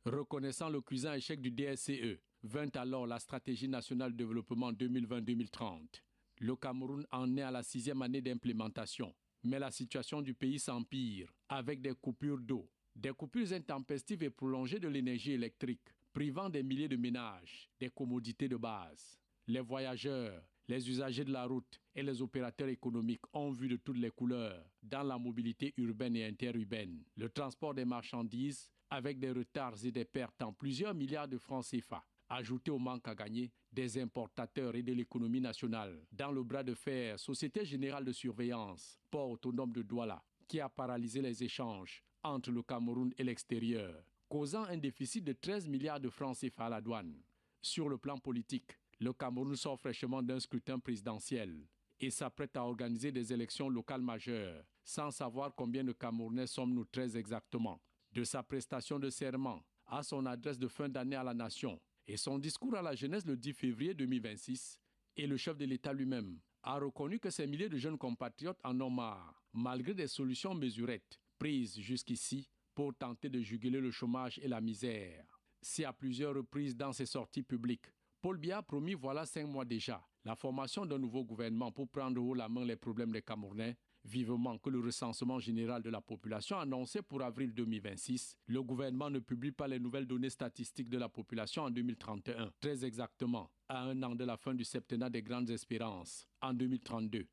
Reconnaissant le cuisant échec du DSCE, vint alors la stratégie nationale de développement 2020-2030. Le Cameroun en est à la 6e année d'implémentation, mais la situation du pays s'empire avec des coupures d'eau, des coupures intempestives et prolongées de l'énergie électrique, privant des milliers de ménages des commodités de base. Les voyageurs, les usagers de la route et les opérateurs économiques ont vu de toutes les couleurs dans la mobilité urbaine et interurbaine, le transport des marchandises avec des retards et des pertes en plusieurs milliards de francs CFA, ajouté au manque à gagner des importateurs et de l'économie nationale dans le bras de fer Société Générale de Surveillance, port autonome de Douala, qui a paralysé les échanges entre le Cameroun et l'extérieur, causant un déficit de 13 milliards de francs CFA à la douane. Sur le plan politique, le Cameroun sort fraîchement d'un scrutin présidentiel et s'apprête à organiser des élections locales majeures, sans savoir combien de Camerounais sommes-nous très exactement. De sa prestation de serment à son adresse de fin d'année à la nation et son discours à la jeunesse le 10 février 2026, et le chef de l'État lui-même a reconnu que ces milliers de jeunes compatriotes en ont marre, malgré des solutions mesurettes prises jusqu'ici pour tenter de juguler le chômage et la misère. Si à plusieurs reprises dans ses sorties publiques, Paul Biya a promis voilà 5 mois déjà la formation d'un nouveau gouvernement pour prendre haut la main les problèmes des Camerounais, vivement que le recensement général de la population annoncé pour avril 2026, le gouvernement ne publie pas les nouvelles données statistiques de la population en 2031, très exactement à 1 an de la fin du septennat des grandes espérances, en 2032.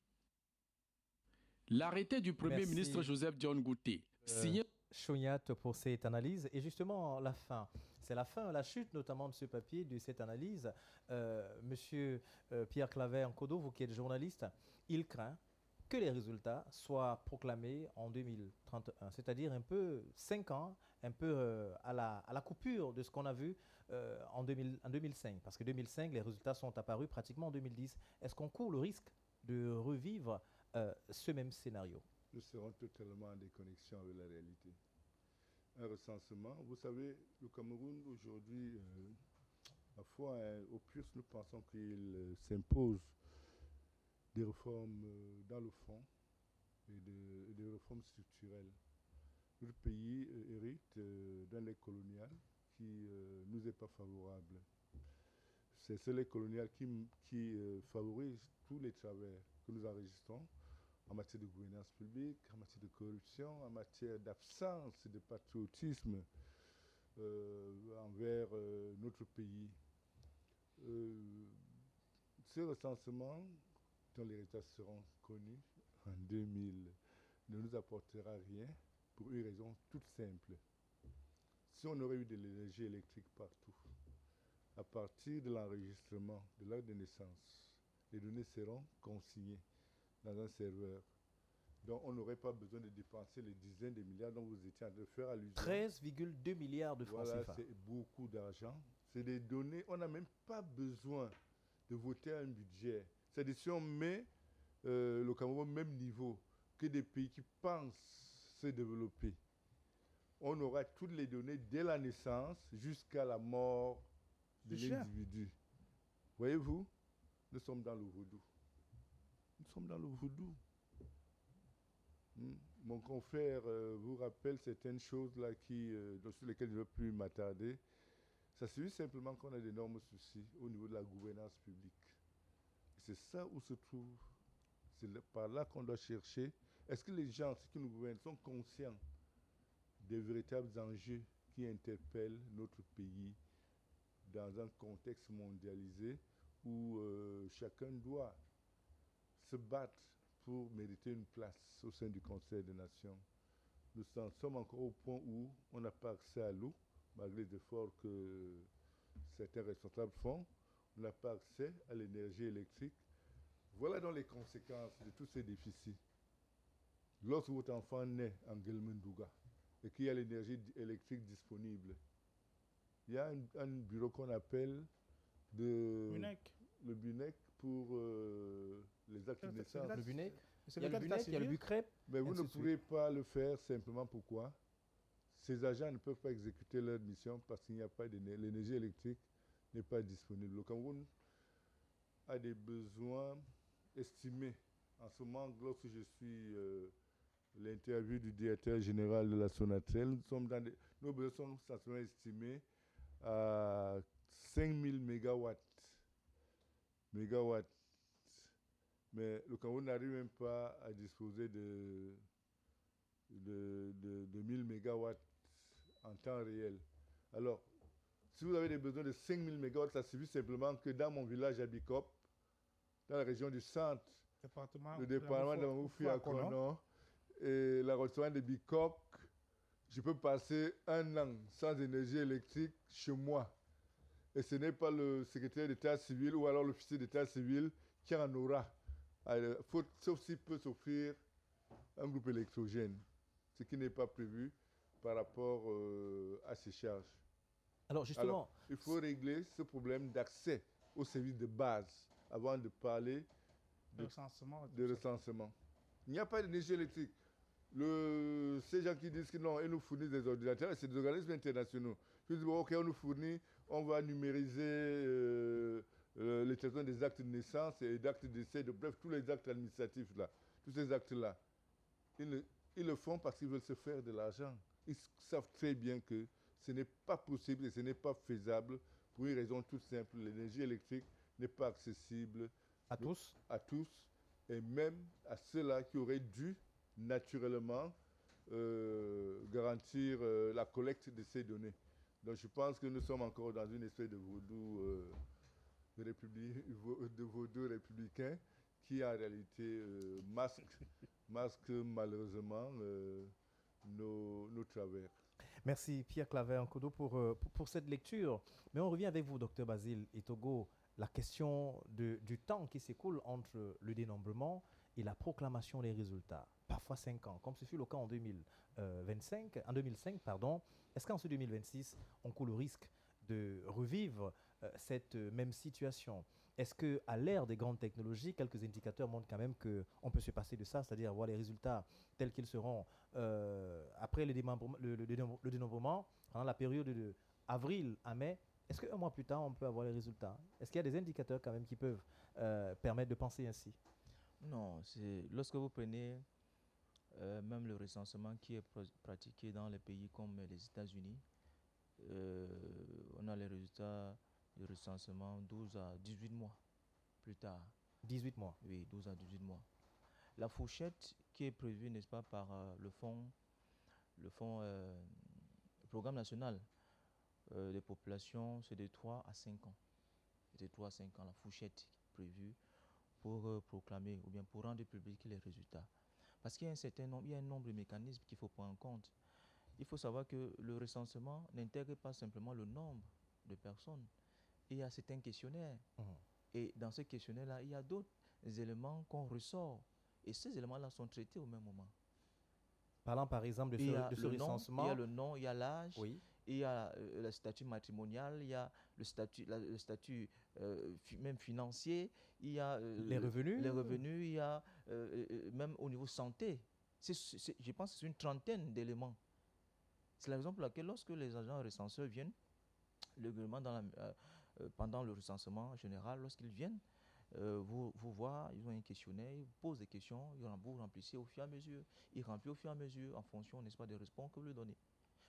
L'arrêté du Premier ministre Joseph Dione Ngouté, signé... Chognat pour cette analyse. Et justement, la fin. C'est la fin, la chute notamment de ce papier, de cette analyse. Monsieur Pierre Claver Nkodo, vous qui êtes journaliste, il craint que les résultats soient proclamés en 2031, c'est-à-dire un peu 5 ans, un peu à la coupure de ce qu'on a vu en 2005, parce que 2005, les résultats sont apparus pratiquement en 2010. Est-ce qu'on court le risque de revivre ce même scénario? Nous serons totalement en déconnexion avec la réalité. Un recensement, vous savez, le Cameroun aujourd'hui, parfois, au plus nous pensons qu'il s'impose des réformes dans le fond et des réformes structurelles. Notre pays hérite d'un lait colonial qui nous est pas favorable. C'est ce lait colonial qui favorise tous les travers que nous enregistrons en matière de gouvernance publique, en matière de corruption, en matière d'absence de patriotisme envers notre pays. Ce recensement, dont les résultats seront connus en 2000, ne nous apportera rien pour une raison toute simple. Si on aurait eu de l'énergie électrique partout, à partir de l'enregistrement de l'acte de naissance, les données seront consignées dans un serveur. Donc on n'aurait pas besoin de dépenser les dizaines de milliards dont vous étiez en train de faire allusion. 13,2 milliards de francs voilà, CFA. C'est beaucoup d'argent. C'est des données, on n'a même pas besoin de voter un budget. C'est-à-dire si on met le Cameroun au même niveau que des pays qui pensent se développer, on aura toutes les données dès la naissance jusqu'à la mort de l'individu. Voyez-vous, nous sommes dans le vaudou. Nous sommes dans le vaudou. Mon confrère vous rappelle certaines choses là sur lesquelles je ne veux plus m'attarder. Ça suffit simplement qu'on a d'énormes soucis au niveau de la gouvernance publique. C'est ça où se trouve. C'est par là qu'on doit chercher. Est-ce que les gens, ceux qui nous gouvernent, sont conscients des véritables enjeux qui interpellent notre pays dans un contexte mondialisé où chacun doit se battre pour mériter une place au sein du Conseil des Nations. Nous en sommes encore au point où on n'a pas accès à l'eau, malgré les efforts que certains responsables font. On n'a pas accès à l'énergie électrique. Voilà donc les conséquences de tous ces déficits. Lorsque votre enfant naît en Gelmendouga et qu'il y a l'énergie électrique disponible, il y a un bureau qu'on appelle le BUNEC pour les actes de naissance. Le BUNEC, il y a le BUNEC, il y a le BUCREP. Mais vous ne pourrez pas le faire simplement pourquoi? Ces agents ne peuvent pas exécuter leur mission parce qu'il n'y a pas l'énergie électrique n'est pas disponible. Le Cameroun a des besoins estimés. En ce moment, lorsque je suis l'interview du directeur général de la Sonatrel, nos besoins sont estimés à 5000 mégawatts. Mais le Cameroun n'arrive même pas à disposer de 1000 mégawatts en temps réel. Alors, si vous avez des besoins de 5000 mégawatts, ça suffit simplement que dans mon village à Bicop, dans la région du centre, le département de Mamoufi-Akono, et l'arrondissement de Bicop, je peux passer un an sans énergie électrique chez moi. Et ce n'est pas le secrétaire d'état civil ou alors l'officier d'état civil qui en aura. Sauf s'il peut s'offrir un groupe électrogène, ce qui n'est pas prévu par rapport à ses charges. Alors justement, il faut régler ce problème d'accès aux services de base avant de parler de recensement. Il n'y a pas d'énergie électrique. Ces gens qui disent que non, ils nous fournissent des ordinateurs, c'est des organismes internationaux. Ils disent, ok, on nous fournit, on va numériser les traitements des actes de naissance et d'actes de décès, bref, tous les actes administratifs là, tous ces actes-là. Ils le font parce qu'ils veulent se faire de l'argent. Ils savent très bien que ce n'est pas possible et ce n'est pas faisable pour une raison toute simple. L'énergie électrique n'est pas accessible à tous, et même à ceux-là qui auraient dû naturellement garantir la collecte de ces données. Donc je pense que nous sommes encore dans une espèce de vaudou, de vaudou républicain qui en réalité masque malheureusement nos travers. Merci Pierre Claver Nkodo pour cette lecture. Mais on revient avec vous, Dr Basile Itogo. La question du temps qui s'écoule entre le dénombrement et la proclamation des résultats, parfois 5 ans, comme ce fut le cas en 2005, pardon, est-ce qu'en ce 2026, on court le risque de revivre cette même situation? Est-ce qu'à l'ère des grandes technologies, quelques indicateurs montrent quand même qu'on peut se passer de ça, c'est-à-dire voir les résultats tels qu'ils seront après le dénombrement, pendant la période de avril à mai? Est-ce qu'un mois plus tard, on peut avoir les résultats? Est-ce qu'il y a des indicateurs quand même qui peuvent permettre de penser ainsi? Non, lorsque vous prenez même le recensement qui est pratiqué dans les pays comme les États-Unis, on a les résultats du recensement 12 à 18 mois plus tard. 18 mois. Oui, 12 à 18 mois. La fourchette qui est prévue, n'est-ce pas, par le programme national des populations, c'est de 3 à 5 ans. C'est de 3 à 5 ans, la fourchette prévue pour proclamer ou bien pour rendre public les résultats. Parce qu'il y a un nombre de mécanismes qu'il faut prendre en compte. Il faut savoir que le recensement n'intègre pas simplement le nombre de personnes. Il y a certains questionnaires. Et dans ce questionnaire-là, il y a d'autres éléments qu'on ressort. Et ces éléments-là sont traités au même moment. Parlant par exemple de ce recensement. Il y a le nom, il y a l'âge, oui. Il y a le statut matrimonial, il y a le statut même financier, il y a les revenus, il y a même au niveau santé. Je pense que c'est une trentaine d'éléments. C'est la raison pour laquelle lorsque les agents recenseurs viennent, le gouvernement pendant le recensement général, lorsqu'ils viennent, vous voir, ils ont un questionnaire, ils vous posent des questions, vous remplissez au fur et à mesure, ils remplissent au fur et à mesure en fonction, n'est-ce pas, des réponses que vous leur donnez.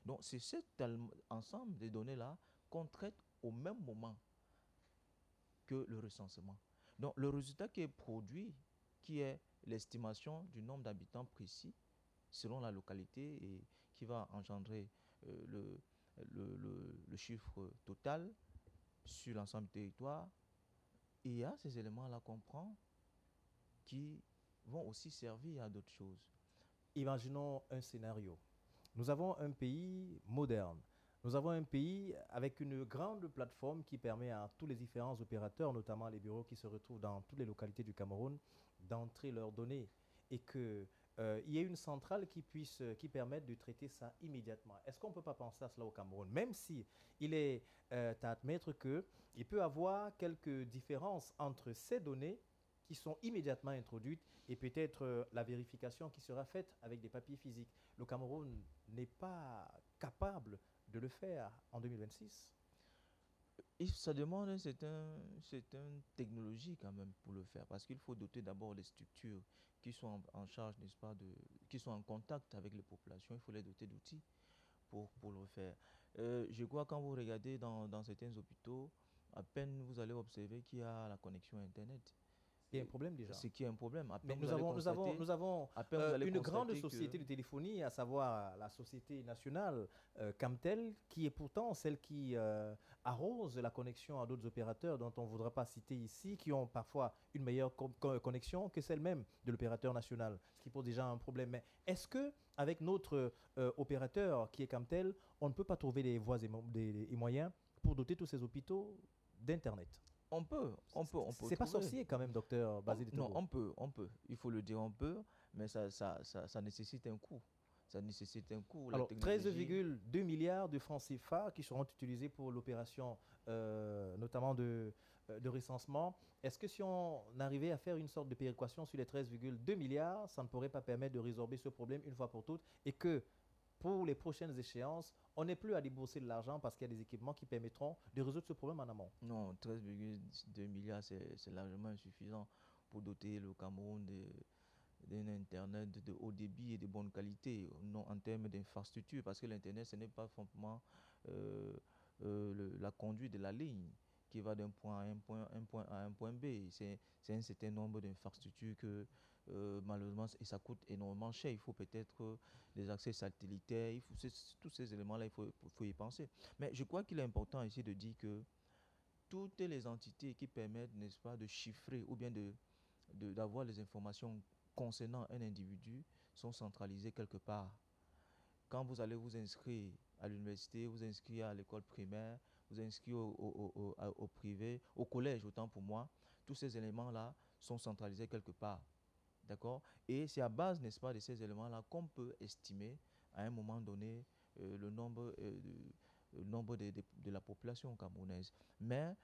Donc c'est cet ensemble de données-là qu'on traite au même moment que le recensement. Donc le résultat qui est produit, qui est l'estimation du nombre d'habitants précis selon la localité et qui va engendrer le chiffre total sur l'ensemble du territoire. Et il y a ces éléments-là qu'on prend qui vont aussi servir à d'autres choses. Imaginons un scénario. Nous avons un pays moderne. Nous avons un pays avec une grande plateforme qui permet à tous les différents opérateurs, notamment les bureaux qui se retrouvent dans toutes les localités du Cameroun, d'entrer leurs données et qu'il y ait une centrale qui permette de traiter ça immédiatement. Est-ce qu'on ne peut pas penser à cela au Cameroun? Même si il est à admettre qu'il peut y avoir quelques différences entre ces données qui sont immédiatement introduites et peut-être la vérification qui sera faite avec des papiers physiques. Le Cameroun n'est pas capable de le faire en 2026. Ça demande une technologie quand même pour le faire, parce qu'il faut doter d'abord les structures qui sont en charge, n'est-ce pas, qui sont en contact avec les populations. Il faut les doter d'outils pour le faire. Je crois quand vous regardez dans certains hôpitaux, à peine vous allez observer qu'il y a la connexion Internet. Il y a un problème déjà. C'est qu'il y a un problème. Mais nous avons une grande société de téléphonie, à savoir la société nationale Camtel, qui est pourtant celle qui arrose la connexion à d'autres opérateurs dont on ne voudra pas citer ici, qui ont parfois une meilleure connexion que celle même de l'opérateur national, ce qui pose déjà un problème. Mais est-ce qu'avec notre opérateur qui est Camtel, on ne peut pas trouver des voies et moyens pour doter tous ces hôpitaux d'Internet? On peut. C'est pas sorcier quand même, docteur Basile Togo. Non, on peut. Il faut le dire, on peut, mais ça nécessite un coût. Ça nécessite un coût. Alors, 13,2 milliards de francs CFA qui seront utilisés pour l'opération, notamment de recensement. Est-ce que si on arrivait à faire une sorte de péréquation sur les 13,2 milliards, ça ne pourrait pas permettre de résorber ce problème une fois pour toutes et que pour les prochaines échéances, on n'est plus à débourser de l'argent parce qu'il y a des équipements qui permettront de résoudre ce problème en amont? Non, 13,2 milliards, c'est largement insuffisant pour doter le Cameroun d'un Internet de haut débit et de bonne qualité, non en termes d'infrastructure, parce que l'Internet, ce n'est pas simplement la conduite de la ligne qui va d'un point A à un point B. C'est un certain nombre d'infrastructures que malheureusement, et ça coûte énormément cher. Il faut peut-être des accès satellitaires, tous ces éléments-là, il faut y penser. Mais je crois qu'il est important ici de dire que toutes les entités qui permettent, n'est-ce pas, de chiffrer ou bien d'avoir les informations concernant un individu sont centralisées quelque part. Quand vous allez vous inscrire à l'université, vous inscrire à l'école primaire, vous inscrire au privé, au collège, autant pour moi, tous ces éléments-là sont centralisés quelque part D'accord? Et c'est à base, n'est-ce pas, de ces éléments-là qu'on peut estimer à un moment donné le nombre, le nombre de la population camerounaise. Mais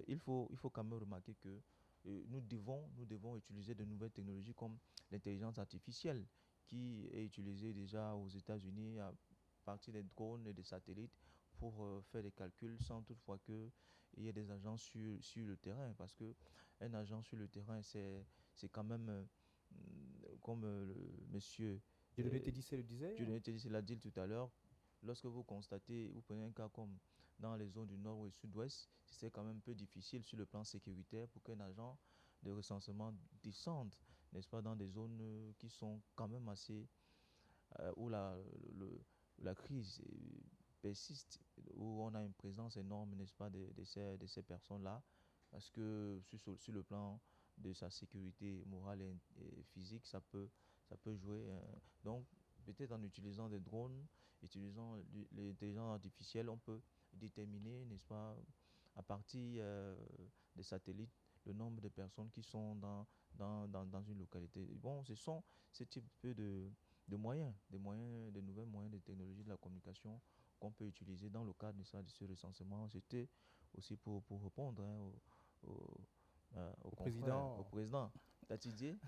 il faut quand même remarquer que nous devons utiliser de nouvelles technologies comme l'intelligence artificielle qui est utilisée déjà aux États-Unis à partir des drones et des satellites pour faire des calculs sans toutefois qu'il y ait des agents sur le terrain. Parce qu'un agent sur le terrain, c'est quand même, comme le monsieur Dieudonné Tédissé le disait. Dieudonné Tédissé l'a dit tout à l'heure, lorsque vous constatez, vous prenez un cas comme dans les zones du nord ou du sud-ouest, c'est quand même un peu difficile sur le plan sécuritaire pour qu'un agent de recensement descende, n'est-ce pas, dans des zones qui sont quand même assez, où la crise persiste, où on a une présence énorme, n'est-ce pas, de ces personnes-là, parce que sur le plan de sa sécurité morale et physique, ça peut jouer. Donc, peut-être en utilisant des drones, utilisant l'intelligence artificielle, on peut déterminer, n'est-ce pas, à partir des satellites, le nombre de personnes qui sont dans une localité. Bon, ce sont ce type de moyens, de nouvelles moyens de technologie de la communication qu'on peut utiliser dans le cadre de ce recensement. C'était aussi pour répondre au président Tatidier,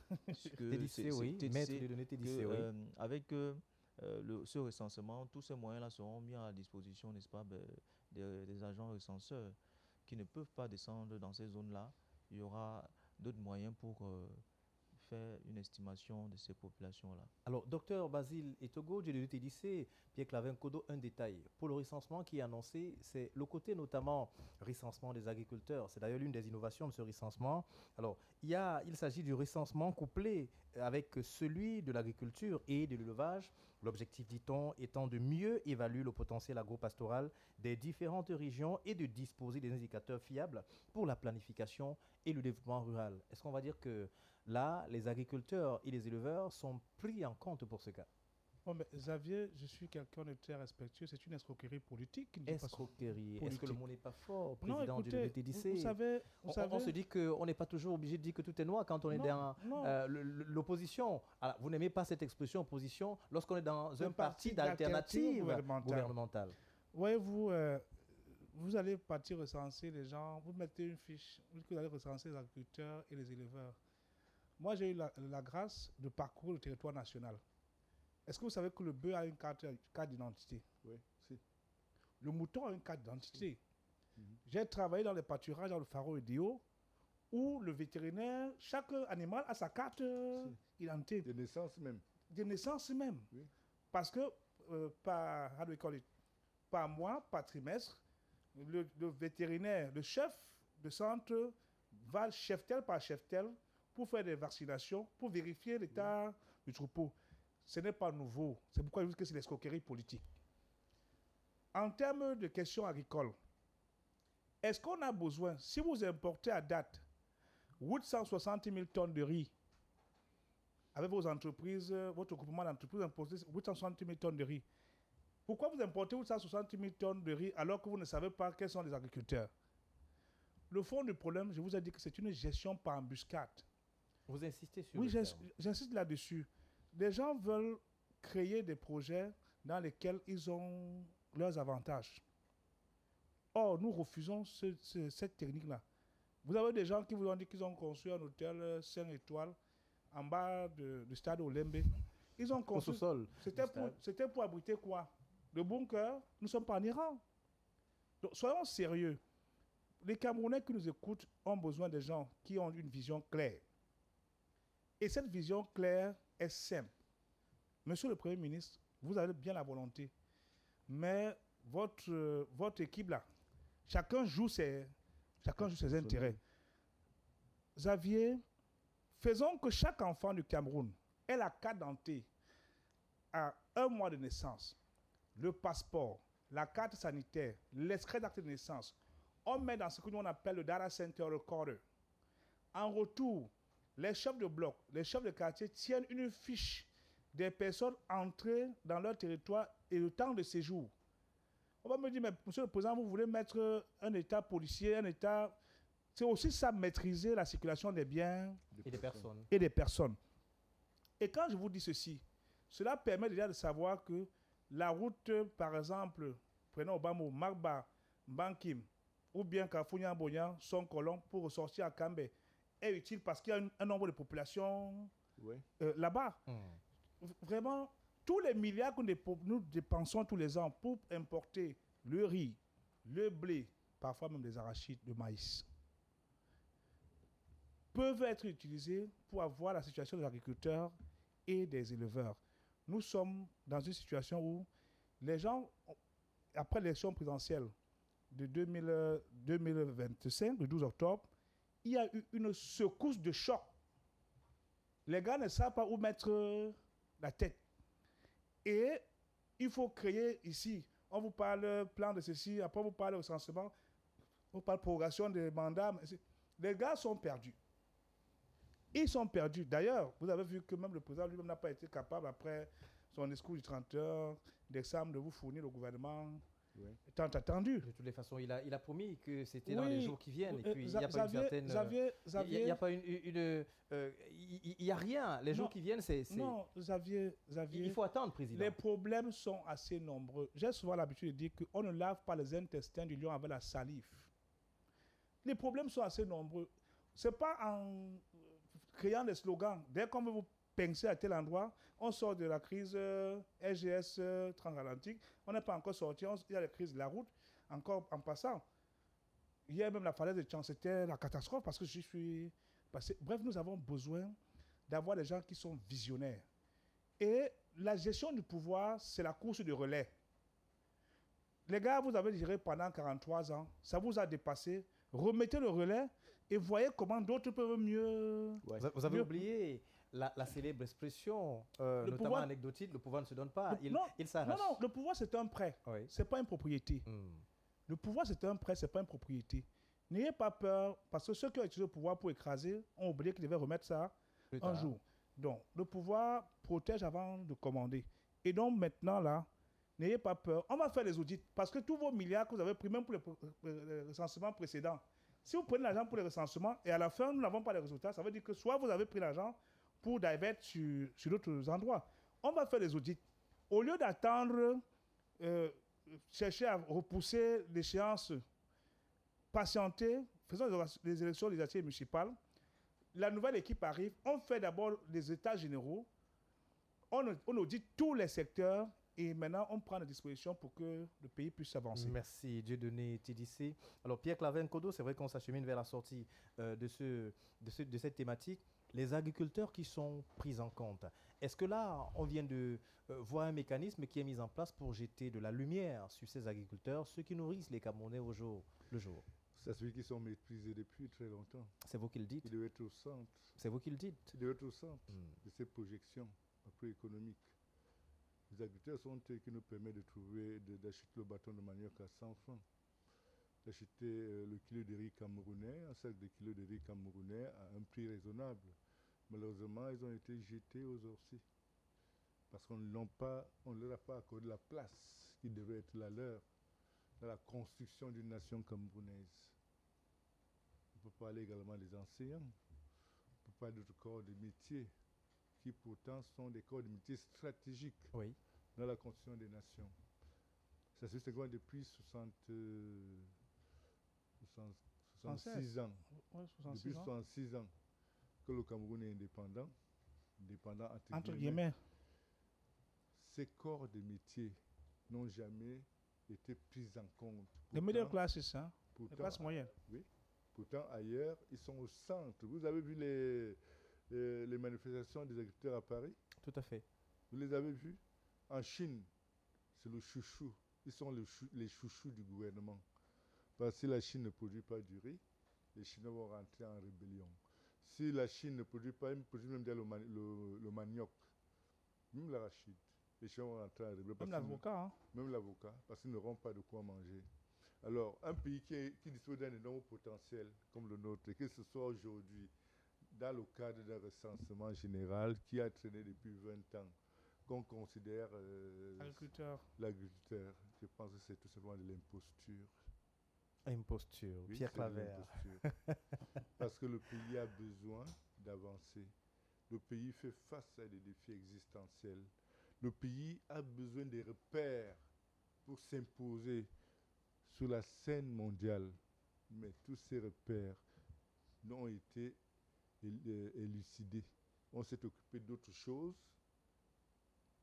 Tédissé, oui, maître Dieudonné Tédissé, oui. Avec ce recensement, tous ces moyens-là seront mis à la disposition, n'est-ce pas, des agents recenseurs qui ne peuvent pas descendre dans ces zones-là. Il y aura d'autres moyens pour faire une estimation de ces populations-là. Alors, docteur Basile Etogo, Dieudonné Tédissé, Pierre-Clavin Kodo, un détail. Pour le recensement qui est annoncé, c'est le côté notamment recensement des agriculteurs. C'est d'ailleurs l'une des innovations de ce recensement. Alors, il s'agit du recensement couplé avec celui de l'agriculture et de l'élevage. L'objectif, dit-on, étant de mieux évaluer le potentiel agropastoral des différentes régions et de disposer des indicateurs fiables pour la planification et le développement rural. Est-ce qu'on va dire que là, les agriculteurs et les éleveurs sont pris en compte pour ce cas? Bon, mais Xavier, je suis quelqu'un de très respectueux. C'est une escroquerie politique. Escroquerie. Est-ce que le mot n'est pas fort, président non, écoutez, Dieudonné Tédissé? Vous savez, on se dit qu'on n'est pas toujours obligé de dire que tout est noir quand on est dans l'opposition. Vous n'aimez pas cette expression opposition lorsqu'on est dans un parti d'alternative gouvernementale. Voyez-vous, vous allez partir recenser les gens, vous mettez une fiche, vous allez recenser les agriculteurs et les éleveurs. Moi, j'ai eu la grâce de parcourir le territoire national. Est-ce que vous savez que le bœuf a une carte d'identité? Oui, si. Le mouton a une carte d'identité. J'ai travaillé dans les pâturages dans le Faro et Dio, où le vétérinaire, chaque animal a sa carte d'identité. De naissance même. De naissance même. Oui. Parce que par mois, par trimestre, le vétérinaire, le chef de centre va chef-tel par chef-tel pour faire des vaccinations, pour vérifier l'état du troupeau. Ce n'est pas nouveau. C'est pourquoi je dis que c'est l'escroquerie politique. En termes de questions agricoles, est-ce qu'on a besoin, si vous importez à date 860 000 tonnes de riz, avec vos entreprises, votre groupement d'entreprises importe 860 000 tonnes de riz, pourquoi vous importez 860 000 tonnes de riz alors que vous ne savez pas quels sont les agriculteurs? Le fond du problème, je vous ai dit que c'est une gestion par embuscade. Vous insistez sur Oui, j'insiste là-dessus. Les gens veulent créer des projets dans lesquels ils ont leurs avantages. Or, nous refusons cette technique-là. Vous avez des gens qui vous ont dit qu'ils ont construit un hôtel 5 étoiles en bas du stade Olembe. Ils ont construit... Au sous-sol. C'était pour abriter quoi? Le bunker. Nous ne sommes pas en Iran. Donc, soyons sérieux. Les Camerounais qui nous écoutent ont besoin de gens qui ont une vision claire. Et cette vision claire est simple. Monsieur le Premier ministre, vous avez bien la volonté, mais votre équipe là, chacun joue ses intérêts. Xavier, faisons que chaque enfant du Cameroun ait la carte d'identité à 1 mois de naissance, le passeport, la carte sanitaire, l'extrait d'acte de naissance. On met dans ce que nous on appelle le Data Center Recorder. En retour, les chefs de bloc, les chefs de quartier tiennent une fiche des personnes entrées dans leur territoire et le temps de séjour. On va me dire, mais monsieur le président, vous voulez mettre un état policier, un état... C'est aussi ça, maîtriser la circulation des biens et des personnes. Et des personnes. Et quand je vous dis ceci, cela permet déjà de savoir que la route, par exemple, prenons Obama, Magba, Bankim, ou bien Kafunya Boyan, Son Colon, pour ressortir à Kambé, est utile parce qu'il y a un nombre de populations Ouais. là-bas. Vraiment, tous les milliards que nous dépensons tous les ans pour importer le riz, le blé, parfois même des arachides, le maïs, peuvent être utilisés pour avoir la situation des agriculteurs et des éleveurs. Nous sommes dans une situation où les gens, après l'élection présidentielle de 2025, le 12 octobre, il y a eu une secousse de choc. Les gars ne savent pas où mettre la tête. Et il faut créer ici. On vous parle plan de ceci, après on vous parle recensement, on parle progression des mandats. Les gars sont perdus. Ils sont perdus. D'ailleurs, vous avez vu que même le président lui-même n'a pas été capable, après son discours du 30 décembre, de vous fournir le gouvernement tant attendu. De toutes les façons, il a promis que c'était dans les jours qui viennent. Et puis, il n'y a pas une certaine... Xavier, il n'y a pas il n'y a rien. Les jours qui viennent, c'est... Non, Xavier, il faut attendre, président. Les problèmes sont assez nombreux. J'ai souvent l'habitude de dire qu'on ne lave pas les intestins du lion avec la salive. Les problèmes sont assez nombreux. Ce n'est pas en créant des slogans. Dès qu'on veut vous pincer à tel endroit, on sort de la crise SGS transatlantique. On n'est pas encore sorti. Il y a la crise de la route, encore en passant. Il y a même la falaise de Tchang. C'était la catastrophe parce que je suis passé. Bref, nous avons besoin d'avoir des gens qui sont visionnaires. Et la gestion du pouvoir, c'est la course de relais. Les gars, vous avez géré pendant 43 ans. Ça vous a dépassé. Remettez le relais et voyez comment d'autres peuvent mieux... Ouais. Vous avez oublié la célèbre expression, notamment pouvoir, anecdotique, le pouvoir ne se donne pas, il s'arrache. Non, le pouvoir c'est un prêt, c'est pas une propriété. Le pouvoir c'est un prêt, c'est pas une propriété. N'ayez pas peur, parce que ceux qui ont utilisé le pouvoir pour écraser ont oublié qu'ils devaient remettre ça un jour. Donc, le pouvoir protège avant de commander. Et donc maintenant là, n'ayez pas peur, on va faire les audits, parce que tous vos milliards que vous avez pris, même pour les recensements précédents, si vous prenez l'argent pour les recensements et à la fin, nous n'avons pas les résultats, ça veut dire que soit vous avez pris l'argent pour divert sur d'autres endroits. On va faire les audits. Au lieu d'attendre, chercher à repousser l'échéance, patienter, faisons les élections législatives municipales, la nouvelle équipe arrive, on fait d'abord les états généraux, on audite tous les secteurs, et maintenant, on prend des dispositions pour que le pays puisse avancer. Merci, Dieudonné TDC. Alors, Pierre-Claver Nkodo, c'est vrai qu'on s'achemine vers la sortie de cette thématique. Les agriculteurs qui sont pris en compte, est-ce que là, on vient de voir un mécanisme qui est mis en place pour jeter de la lumière sur ces agriculteurs, ceux qui nourrissent les Camerounais au jour le jour? C'est celui qui sont méprisés depuis très longtemps. C'est vous qui le dites? Il devait être au centre. C'est vous qui le dites? Il devait être au centre de ces projections macroéconomiques. Les agriculteurs sont eux qui nous permettent d'acheter le bâton de manioc à 100 francs, d'acheter le kilo de riz camerounais, un sac de kilo de riz camerounais à un prix raisonnable. Malheureusement, ils ont été jetés aux orties parce qu'on ne leur a pas accordé la place qui devait être la leur dans la construction d'une nation camerounaise. On peut parler également des enseignants, on peut parler d'autres corps de métiers qui pourtant sont des corps de métiers stratégiques dans la construction des nations. Ça se fait depuis 66 ans. Depuis 66 ans que le Cameroun est indépendant entre guillemets. Ces corps de métiers n'ont jamais été pris en compte. Les middle classes, hein? Les classes moyennes. Oui. Pourtant, ailleurs, ils sont au centre. Vous avez vu les manifestations des agriculteurs à Paris? Tout à fait. Vous les avez vus? En Chine, c'est le chouchou. Ils sont les chouchous du gouvernement. Parce que si la Chine ne produit pas du riz, les Chinois vont rentrer en rébellion. Si la Chine ne produit pas, ils produisent même le manioc, même l'arachide. Les Chinois vont rentrer en rébellion. Même l'avocat. Hein? Même l'avocat, parce qu'ils n'auront pas de quoi manger. Alors, un pays qui dispose d'un énorme potentiel, comme le nôtre, et que ce soit aujourd'hui, dans le cadre d'un recensement général qui a traîné depuis 20 ans, qu'on considère l'agriculteur, je pense que c'est tout simplement de l'imposture. Imposture, oui, Pierre Claver. Parce que le pays a besoin d'avancer. Le pays fait face à des défis existentiels. Le pays a besoin des repères pour s'imposer sur la scène mondiale. Mais tous ces repères n'ont été élucidés. On s'est occupé d'autres choses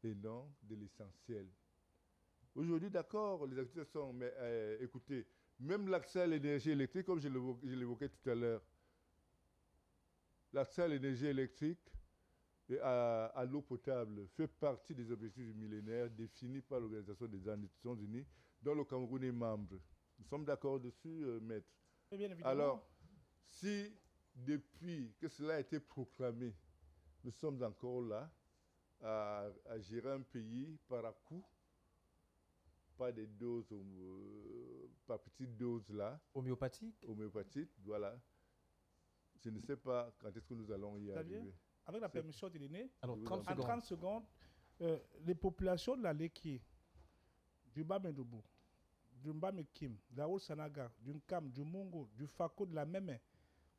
et non de l'essentiel. Aujourd'hui, d'accord, les activités sont... Mais écoutez, même l'accès à l'énergie électrique, comme je l'évoquais tout à l'heure, l'accès à l'énergie électrique et à l'eau potable fait partie des objectifs du millénaire définis par l'Organisation des Nations Unies, dont le Cameroun est membre. Nous sommes d'accord dessus, maître. Bien évidemment. Alors, si depuis que cela a été proclamé, nous sommes encore là à gérer un pays par à-coups, pas des doses, par petites doses là. Homéopathique. Voilà. Je ne sais pas quand est-ce que nous allons y arriver. Avec la permission de l'aîné, Alors, en 30 secondes, les populations de la Leki, du Bas-Mendoubou, du Mbame-Kim, de la Haute-Sanaga, du Nkam, du Mungo, du Fako, de la Mémé,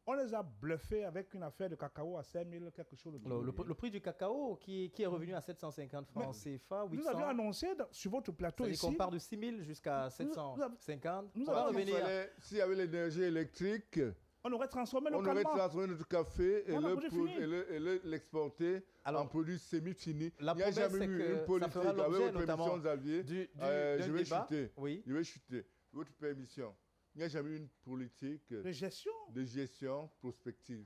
on les a bluffés avec une affaire de cacao à 5 000 quelque chose. Le prix du cacao qui est revenu à 750 francs CFA, 800. Nous avions annoncé sur votre plateau ici. On part de 6 000 jusqu'à 750. Nous On va revenir. S'il y avait l'énergie électrique, on aurait transformé localement. On aurait transformé notre café et l'exporter en produits semi-finis. La Il n'y a jamais eu une politique avec votre permission, Xavier. Je vais chuter. Oui. Je vais chuter. Votre permission. Il n'y a jamais eu une politique de gestion prospective.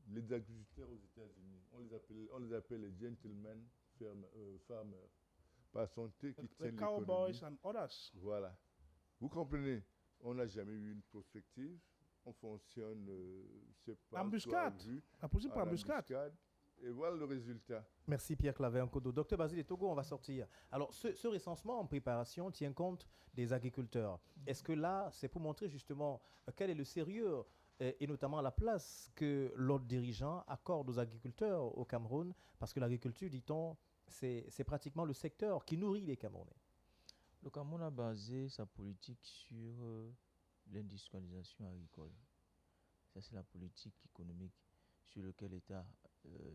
Les agriculteurs aux États-Unis, on les appelle les gentlemen farmers. Par santé qui tiennent l'économie. Cowboys and others. Voilà. Vous comprenez? On n'a jamais eu une prospective. On fonctionne, c'est pas embuscade. La possible par embuscade. Et voilà le résultat. Merci Pierre Claver Nkodo. Docteur Basile Togo, on va sortir. Alors, ce recensement en préparation tient compte des agriculteurs. Est-ce que là, c'est pour montrer justement quel est le sérieux et notamment la place que l'ordre dirigeant accorde aux agriculteurs au Cameroun? Parce que l'agriculture, dit-on, c'est pratiquement le secteur qui nourrit les Camerounais. Le Cameroun a basé sa politique sur l'industrialisation agricole. Ça, c'est la politique économique sur laquelle l'État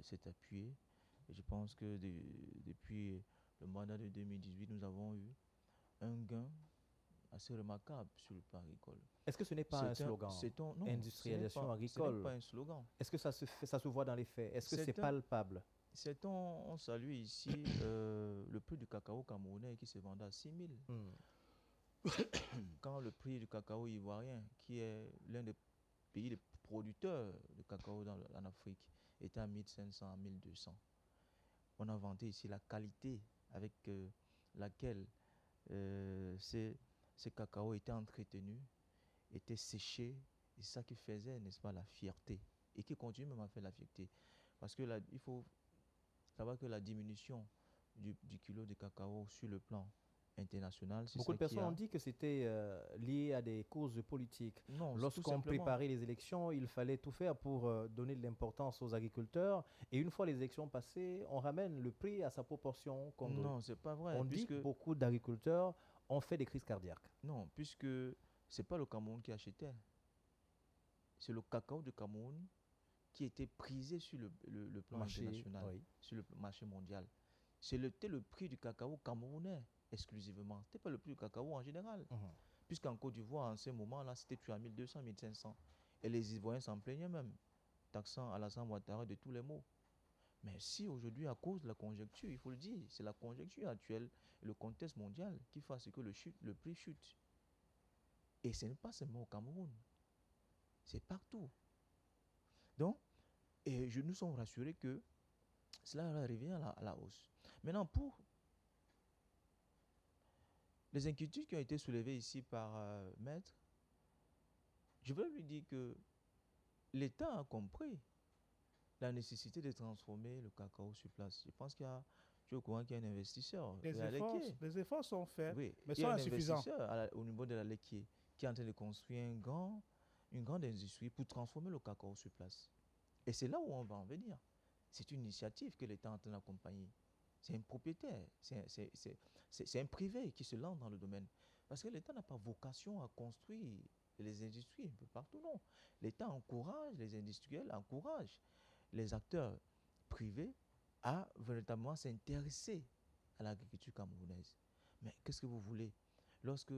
s'est appuyé. Et je pense que depuis le mandat de 2018, nous avons eu un gain assez remarquable sur le plan agricole. Est-ce que ce n'est pas un slogan? Non, industrialisation agricole. Ce n'est pas un slogan. Est-ce que ça se voit dans les faits? Est-ce que c'est palpable? On salue ici le prix du cacao camerounais qui se vendait à 6 000. Quand le prix du cacao ivoirien, qui est l'un des pays les producteurs de cacao en Afrique, était à 1500 à 1200. On a vanté ici la qualité avec laquelle ces cacao étaient entretenus, étaient séchés, et ça qui faisait, n'est-ce pas, la fierté, et qui continue même à faire la fierté. Parce que il faut savoir que la diminution du kilo de cacao sur le plan international. Beaucoup de personnes ont dit que c'était lié à des causes politiques. Non, lorsqu'on préparait les élections, il fallait tout faire pour donner de l'importance aux agriculteurs. Et une fois les élections passées, on ramène le prix à sa proportion. Non, c'est pas vrai. On dit que beaucoup d'agriculteurs ont fait des crises cardiaques. Non, puisque c'est pas le Cameroun qui achetait. C'est le cacao du Cameroun qui était prisé sur le plan international, oui, sur le marché mondial. C'était le prix du cacao camerounais exclusivement. Ce n'était pas le prix du cacao en général. Puisqu'en Côte d'Ivoire, en ce moment-là, c'était tu à 1200, 1500. Et les Ivoiriens s'en plaignaient même, taxant Alassane Ouattara de tous les maux. Mais si aujourd'hui, à cause de la conjoncture, il faut le dire, c'est la conjoncture actuelle et le contexte mondial qui fait ce que le prix chute. Et ce n'est pas seulement au Cameroun, c'est partout. Donc, nous sommes rassurés que cela revient à la hausse. Maintenant, pour les inquiétudes qui ont été soulevées ici par Maître, je veux lui dire que l'État a compris la nécessité de transformer le cacao sur place. Je pense qu'il y a, je suis au courant qu'il y a un investisseur. Les efforts sont faits, oui, mais sont insuffisants. Au niveau de la Lequier qui est en train de construire une grande industrie pour transformer le cacao sur place. Et c'est là où on va en venir. C'est une initiative que l'État est en train d'accompagner. C'est un propriétaire, c'est un privé qui se lance dans le domaine. Parce que l'État n'a pas vocation à construire les industries un peu partout, non. L'État encourage, les industriels encouragent les acteurs privés à véritablement s'intéresser à l'agriculture camerounaise. Mais qu'est-ce que vous voulez? Lorsque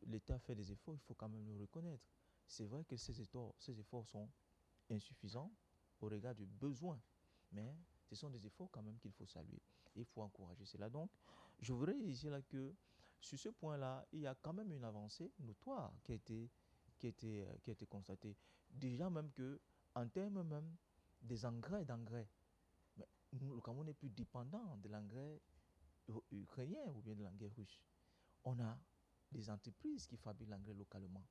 l'État fait des efforts, il faut quand même le reconnaître. C'est vrai que ces efforts sont insuffisants au regard du besoin, mais ce sont des efforts quand même qu'il faut saluer. Et il faut encourager cela. Donc, je voudrais dire là que sur ce point-là, il y a quand même une avancée notoire qui a été constatée. Déjà même que, en termes même des d'engrais, mais le Cameroun n'est plus dépendant de l'engrais ukrainien ou bien de l'engrais russe. On a des entreprises qui fabriquent l'engrais localement.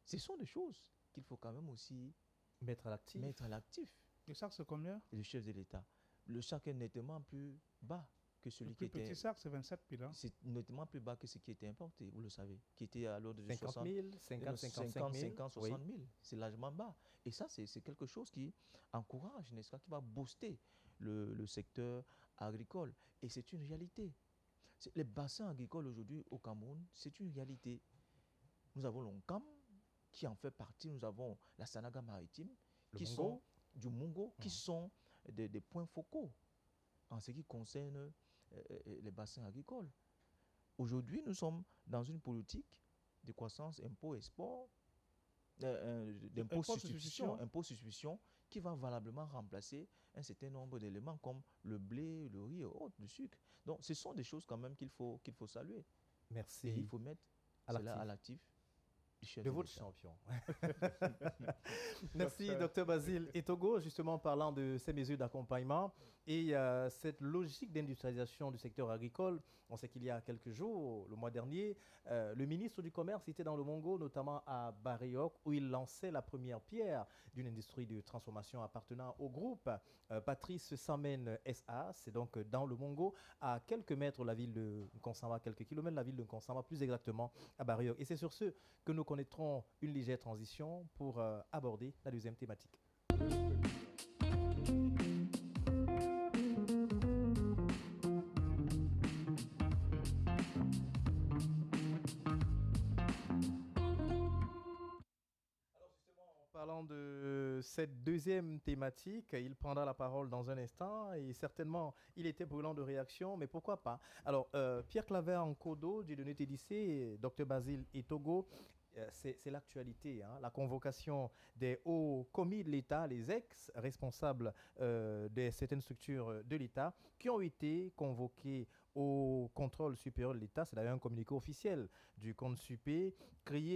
Ce sont des choses qu'il faut quand même aussi Mettre à l'actif. mettre à l'actif. Le sac, c'est combien? Le chef de l'État. Le sac est nettement plus bas que Le celui qui plus était. petit sac, c'est 27 000. Hein. C'est nettement plus bas que ce qui était importé, vous le savez, qui était à l'ordre de 50 60 000, 50, 55 000. 50, 60 000. C'est largement bas. Et ça, c'est quelque chose qui encourage, n'est-ce pas, qui va booster le secteur agricole. Et c'est une réalité. Les bassins agricoles aujourd'hui au Cameroun, c'est une réalité. Nous avons l'Oncam qui en fait partie. Nous avons la Sanaga maritime qui sont du Mungo, qui sont des points focaux en ce qui concerne les bassins agricoles. Aujourd'hui, nous sommes dans une politique de croissance impôt export, d'impôt substitution, qui va valablement remplacer un certain nombre d'éléments comme le blé, le riz et autres, le sucre. Donc, ce sont des choses quand même qu'il faut saluer. Merci. Et il faut mettre cela à l'actif de votre champion. Merci, Dr Basile Etogo. Justement, parlant de ces mesures d'accompagnement et cette logique d'industrialisation du secteur agricole, on sait qu'il y a quelques jours, le mois dernier, le ministre du Commerce était dans le Mongo, notamment à Bariok, où il lançait la première pierre d'une industrie de transformation appartenant au groupe Patrice Samen SA. C'est donc dans le Mongo, à quelques mètres de la ville de Nkonsamba, quelques kilomètres de la ville de Nkonsamba, plus exactement à Bariok. Et c'est sur ce que nous connaîtrons une légère transition pour aborder la deuxième thématique. Parlant de cette deuxième thématique, il prendra la parole dans un instant et certainement il était brûlant de réaction, mais pourquoi pas. Alors, Pierre Claver en Kodo, du Dieudonné Tédissé, Dr Basile Etogo, c'est l'actualité, hein, la convocation des hauts commis de l'État, les ex-responsables de certaines structures de l'État qui ont été convoqués au contrôle supérieur de l'État. C'est d'ailleurs un communiqué officiel du CONSUPÉ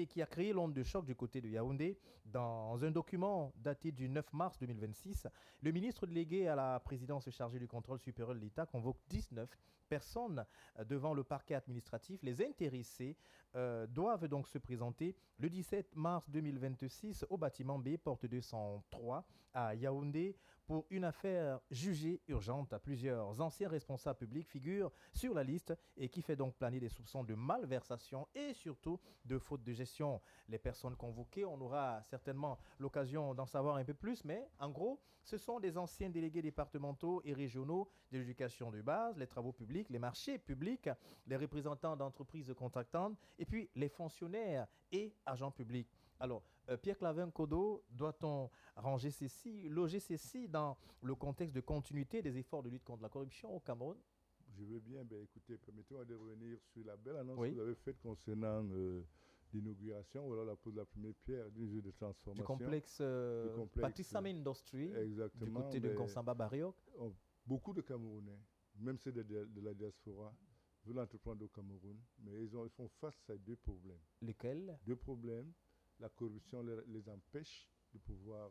qui a créé l'onde de choc du côté de Yaoundé. Dans un document daté du 9 mars 2026, le ministre délégué à la présidence chargée du contrôle supérieur de l'État convoque 19 personnes devant le parquet administratif. Les intéressés doivent donc se présenter le 17 mars 2026 au bâtiment B, porte 203 à Yaoundé pour une affaire jugée urgente. Plusieurs anciens responsables publics figurent sur la liste et qui fait donc planer des soupçons de malversation et surtout de faute de gestion. Les personnes convoquées, on aura certainement l'occasion d'en savoir un peu plus, mais en gros, ce sont des anciens délégués départementaux et régionaux de l'éducation de base, les travaux publics, les marchés publics, les représentants d'entreprises contractantes et puis les fonctionnaires et agents publics. Alors, Pierre Clavin Kodo, doit-on loger ceci dans le contexte de continuité des efforts de lutte contre la corruption au Cameroun? Je veux bien. Écoutez, permettez-moi de revenir sur la belle annonce que vous avez faite concernant l'inauguration, voilà la pose de la première pierre d'une usine de transformation. Du complexe Patrice Samen Industries, du côté de Nkonsamba Bariok. Beaucoup de Camerounais, même ceux de la diaspora, veulent entreprendre au Cameroun, mais ils font face à deux problèmes. Lesquels? Deux problèmes. La corruption les empêche de pouvoir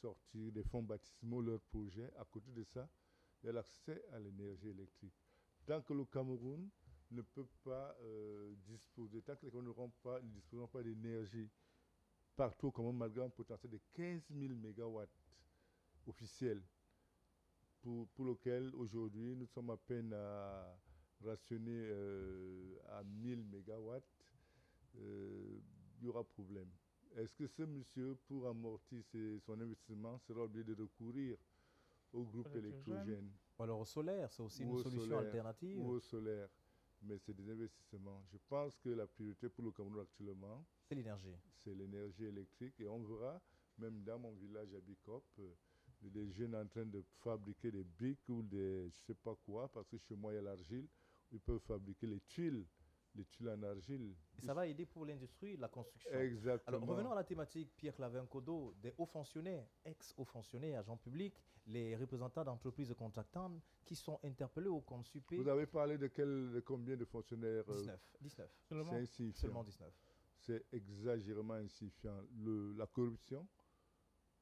sortir des fonds baptismaux leurs projets. À côté de ça, il y a l'accès à l'énergie électrique. Tant que le Cameroun ne peut pas disposer, tant que les Camerounais ne disposeront pas d'énergie partout au Cameroun, malgré un potentiel de 15 000 mégawatts officiels, pour lequel aujourd'hui nous sommes à peine à rationner à 1000 mégawatts, il y aura problème. Est-ce que ce monsieur, pour amortir son investissement, sera obligé de recourir au groupe électrogène? Ou alors au solaire, c'est aussi une solution alternative. Ou au solaire. mais c'est des investissements. Je pense que la priorité pour le Cameroun actuellement, C'est l'énergie. c'est l'énergie électrique. Et on verra, même dans mon village à Bicop, des jeunes en train de fabriquer des briques ou des je sais pas quoi, parce que chez moi il y a l'argile, ils peuvent fabriquer les tuiles en argile. Et ça va aider pour l'industrie, la construction. Exactement. Alors, revenons à la thématique Pierre Clavin Kodo, des hauts fonctionnaires, ex-hauts fonctionnaires, agents publics, les représentants d'entreprises contractantes qui sont interpellés au compte Supé. Vous avez parlé de combien de fonctionnaires 19. C'est insignifiant. Seulement 19. C'est exagérément insignifiant. La corruption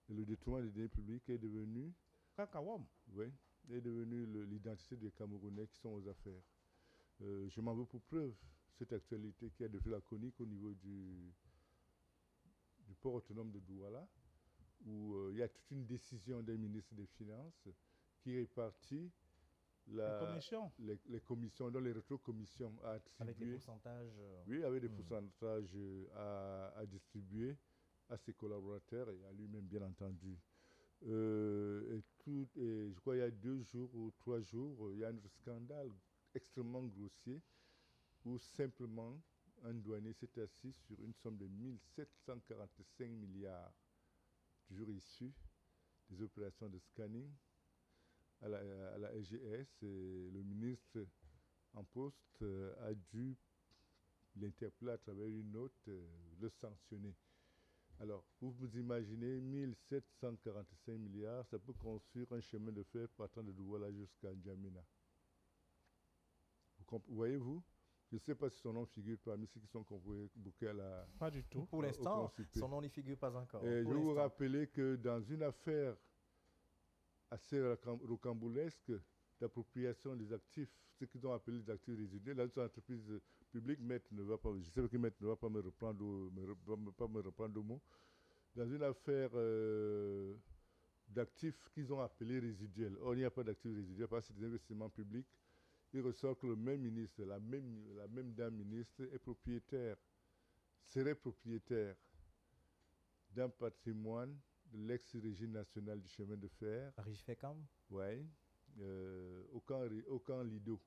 et le détournement des deniers publics est devenu, Kakawam. oui, est devenu l'identité des Camerounais qui sont aux affaires. Je m'en veux pour preuve cette actualité qui a devenu laconique au niveau du port autonome de Douala, où il y a toute une décision des ministres des Finances qui répartit les commissions, dans les rétro-commissions à attribuer. Avec des pourcentages. Oui, avec des pourcentages à distribuer à ses collaborateurs et à lui-même, bien entendu. Et je crois qu'il y a 2 jours ou 3 jours, il y a un scandale extrêmement grossier où simplement un douanier s'est assis sur une somme de 1745 milliards toujours issus des opérations de scanning à la SGS, et le ministre en poste a dû l'interpeller à travers une note, le sanctionner. Alors, vous vous imaginez 1745 milliards, ça peut construire un chemin de fer partant de Douala jusqu'à N'Djamena. Voyez-vous? Je ne sais pas si son nom figure parmi ceux qui sont convoqués à la... Pas du tout. Pour l'instant, son nom n'y figure pas encore. Et je vais vous rappeler que dans une affaire assez rocambolesque d'appropriation des actifs, ce qu'ils ont appelé les actifs résiduels, dans une entreprise publique, Maître ne va pas, je sais que Maître ne va pas me reprendre au mot, dans une affaire d'actifs qu'ils ont appelés résiduels. Or, il n'y a pas d'actifs résiduels parce que c'est des investissements publics. Il ressort que le même ministre, la même dame ministre est propriétaire, serait propriétaire d'un patrimoine de l'ex-régime national du chemin de fer. Rifekam. Oui, au camp Lido.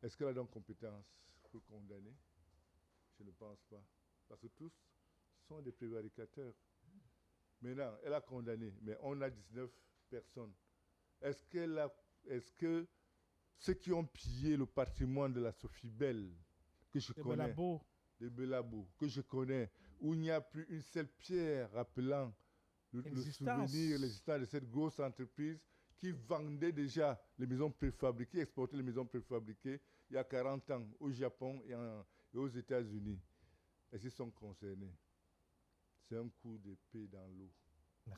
Est-ce qu'elle a donc compétence pour condamner? Je ne pense pas. Parce que tous sont des prévaricateurs. Maintenant, elle a condamné, mais on a 19 personnes. Est-ce que ceux qui ont pillé le patrimoine de la Sophie Belle, que je connais, de Belabo, que je connais, où il n'y a plus une seule pierre rappelant le souvenir, l'existence de cette grosse entreprise qui vendait déjà les maisons préfabriquées, exportait les maisons préfabriquées il y a 40 ans au Japon et aux États-Unis. Est-ce qu'ils sont concernés? C'est un coup d'épée dans l'eau.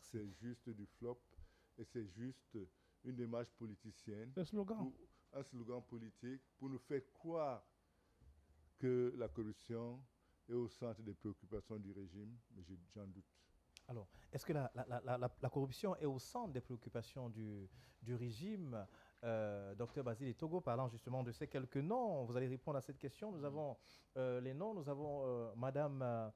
C'est juste du flop et c'est juste une démarche politicienne. Un slogan. Un slogan politique pour nous faire croire que la corruption est au centre des préoccupations du régime, mais j'en doute. Alors, est-ce que la corruption est au centre des préoccupations du régime? Docteur Basile Togo, parlant justement de ces quelques noms, vous allez répondre à cette question. Nous avons les noms, nous avons Madame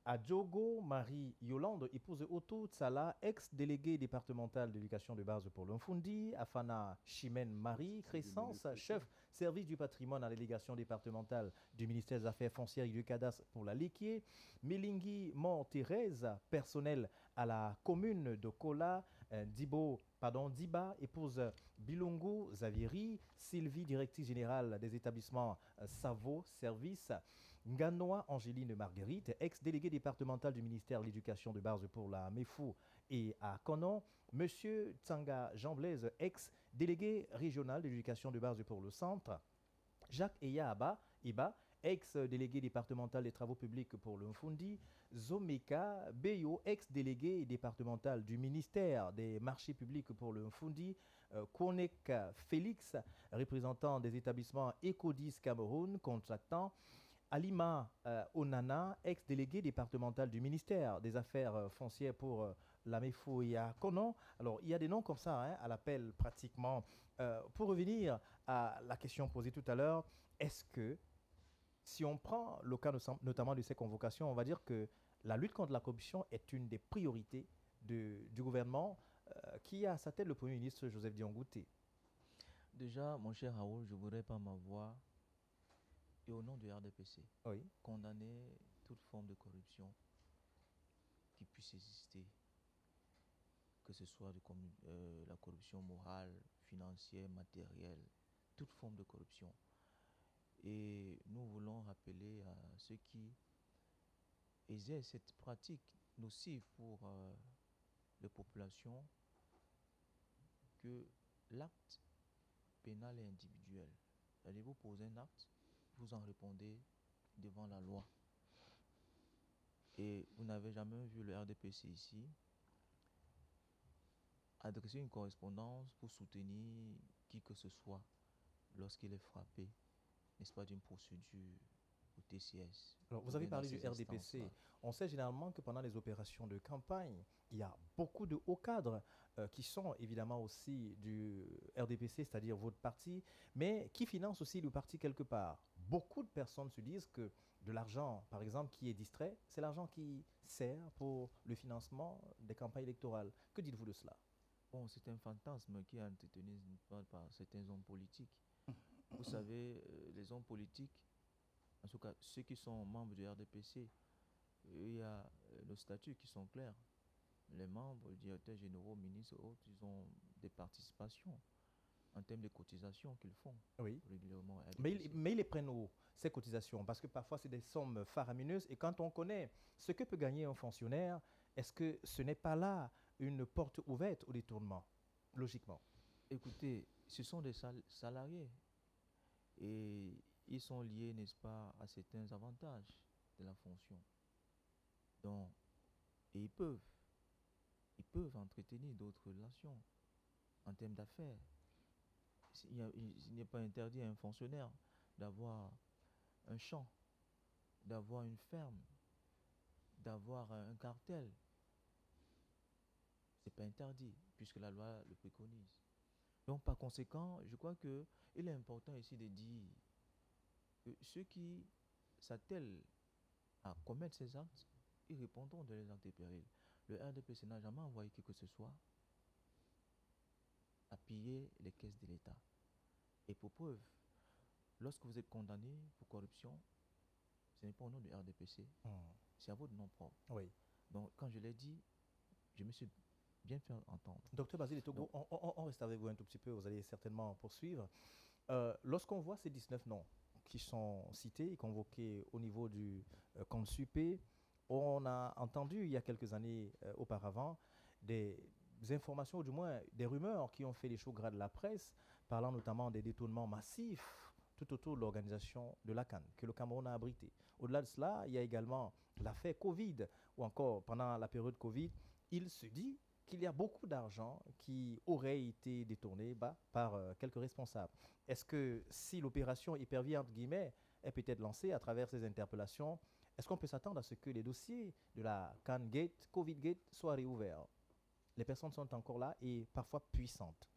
Adjogo Marie-Yolande, épouse de Otto Tsala, ex-déléguée départementale d'éducation de base pour l'Unfundi, Afana Chimène Marie Crescence, chef service du patrimoine à la délégation départementale du ministère des Affaires foncières et du cadastre pour la Liquier, Melingui Mont-Thérèse, personnel à la commune de Kola, Diba, épouse Bilongo Zavieri, Sylvie, directrice générale des établissements Savo Service, Nganoa Angéline Marguerite, ex-déléguée départementale du ministère de l'Éducation de base pour la MEFU et à Konon, Monsieur Tsanga Jean-Blaise, ex-délégué régional de l'éducation de base pour le centre, Jacques Eya Iba, ex-délégué départemental des travaux publics pour le Mfundi, Zomeka Beyo, ex-délégué départemental du ministère des marchés publics pour le Mfundi, Konek Félix, représentant des établissements Ecodis Cameroun, contractant, Alima Onana, ex-délégué départemental du ministère des Affaires foncières pour la MEFU et à Konon. Alors, il y a des noms comme ça à l'appel pratiquement. Pour revenir à la question posée tout à l'heure, est-ce que, si on prend le cas notamment de ces convocations, on va dire que la lutte contre la corruption est une des priorités du gouvernement qui a à sa tête le Premier ministre Joseph Dion Ngouté? Déjà, mon cher Raoul, je ne voudrais pas m'avoir et au nom du RDPC, Oui. condamner toute forme de corruption qui puisse exister, que ce soit la corruption morale, financière, matérielle, toute forme de corruption. Et nous voulons rappeler à ceux qui exercent cette pratique nocive pour les populations que l'acte pénal est individuel. C'est-à-dire, vous posez un acte, vous en répondez devant la loi. Et vous n'avez jamais vu le RDPC ici adresser une correspondance pour soutenir qui que ce soit lorsqu'il est frappé, n'est-ce pas, d'une procédure au TCS. Alors, vous avez parlé du RDPC. On sait généralement que pendant les opérations de campagne, il y a beaucoup de hauts cadres qui sont évidemment aussi du RDPC, c'est-à-dire votre parti, mais qui financent aussi le parti quelque part. Beaucoup de personnes se disent que de l'argent, par exemple, qui est distrait, c'est l'argent qui sert pour le financement des campagnes électorales. Que dites-vous de cela? Bon, c'est un fantasme qui est entretenu par certains hommes politiques. Vous savez, les hommes politiques, en tout cas ceux qui sont membres du RDPC, il y a nos statuts qui sont clairs. Les membres, les directeurs généraux, ministres et autres, ils ont des participations en termes de cotisations qu'ils font régulièrement. au RDPC. Mais ils les prennent où, ces cotisations? Parce que parfois, c'est des sommes faramineuses. Et quand on connaît ce que peut gagner un fonctionnaire, est-ce que ce n'est pas là une porte ouverte au détournement, logiquement? Écoutez, ce sont des salariés et ils sont liés, n'est-ce pas, à certains avantages de la fonction. Donc, et ils peuvent entretenir d'autres relations en termes d'affaires. Il n'est pas interdit à un fonctionnaire d'avoir un champ, d'avoir une ferme, d'avoir un cartel. C'est pas interdit puisque la loi le préconise. Donc par conséquent, je crois que il est important ici de dire que ceux qui s'attellent à commettre ces actes, ils répondront de les actes et périls. Le RDPC n'a jamais envoyé qui que ce soit à piller les caisses de l'État. Et pour preuve, lorsque vous êtes condamné pour corruption, ce n'est pas au nom du RDPC, c'est à votre nom propre. Oui. Donc quand je l'ai dit, je me suis bien fait entendre. Docteur Basile Togo, on reste avec vous un tout petit peu, vous allez certainement poursuivre. Lorsqu'on voit ces 19 noms qui sont cités et convoqués au niveau du CONSUP, on a entendu il y a quelques années auparavant des informations, ou du moins des rumeurs qui ont fait les chauds gras de la presse, parlant notamment des détournements massifs tout autour de l'organisation de la CAN, que le Cameroun a abrité. Au-delà de cela, il y a également l'affaire Covid, ou encore pendant la période Covid, il se dit qu'il y a beaucoup d'argent qui aurait été détourné par quelques responsables. Est-ce que si l'opération Hyper-V, entre guillemets, est peut-être lancée à travers ces interpellations, est-ce qu'on peut s'attendre à ce que les dossiers de la CAN Gate, Covid Gate soient réouverts? Les personnes sont encore là et parfois puissantes.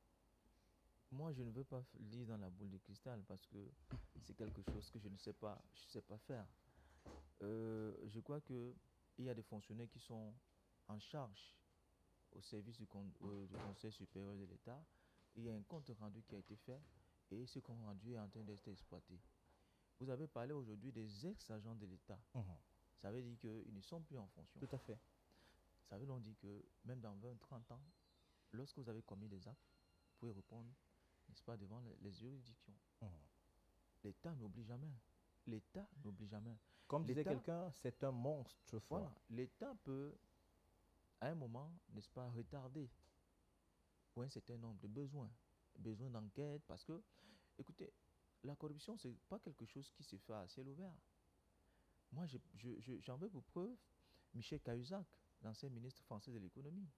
Moi, je ne veux pas lire dans la boule de cristal parce que c'est quelque chose que je ne sais pas, faire. Je crois qu'il y a des fonctionnaires qui sont en charge au service du Conseil supérieur de l'État. Il y a un compte rendu qui a été fait et ce compte rendu est en train d'être exploité. Vous avez parlé aujourd'hui des ex-agents de l'État. Ça veut dire qu'ils ne sont plus en fonction. Tout à fait. Ça veut donc dire que même dans 20-30 ans, lorsque vous avez commis des actes, vous pouvez répondre, n'est-ce pas, devant les juridictions. L'État n'oublie jamais. L'État n'oublie jamais. Comme disait quelqu'un, c'est un monstre fort. Voilà. L'État peut, à un moment, n'est-ce pas, retarder pour un certain nombre de besoins d'enquête, parce que, écoutez, la corruption, c'est pas quelque chose qui se fait à ciel ouvert. Moi, j'en veux pour preuve Michel Cahuzac, l'ancien ministre français de l'économie,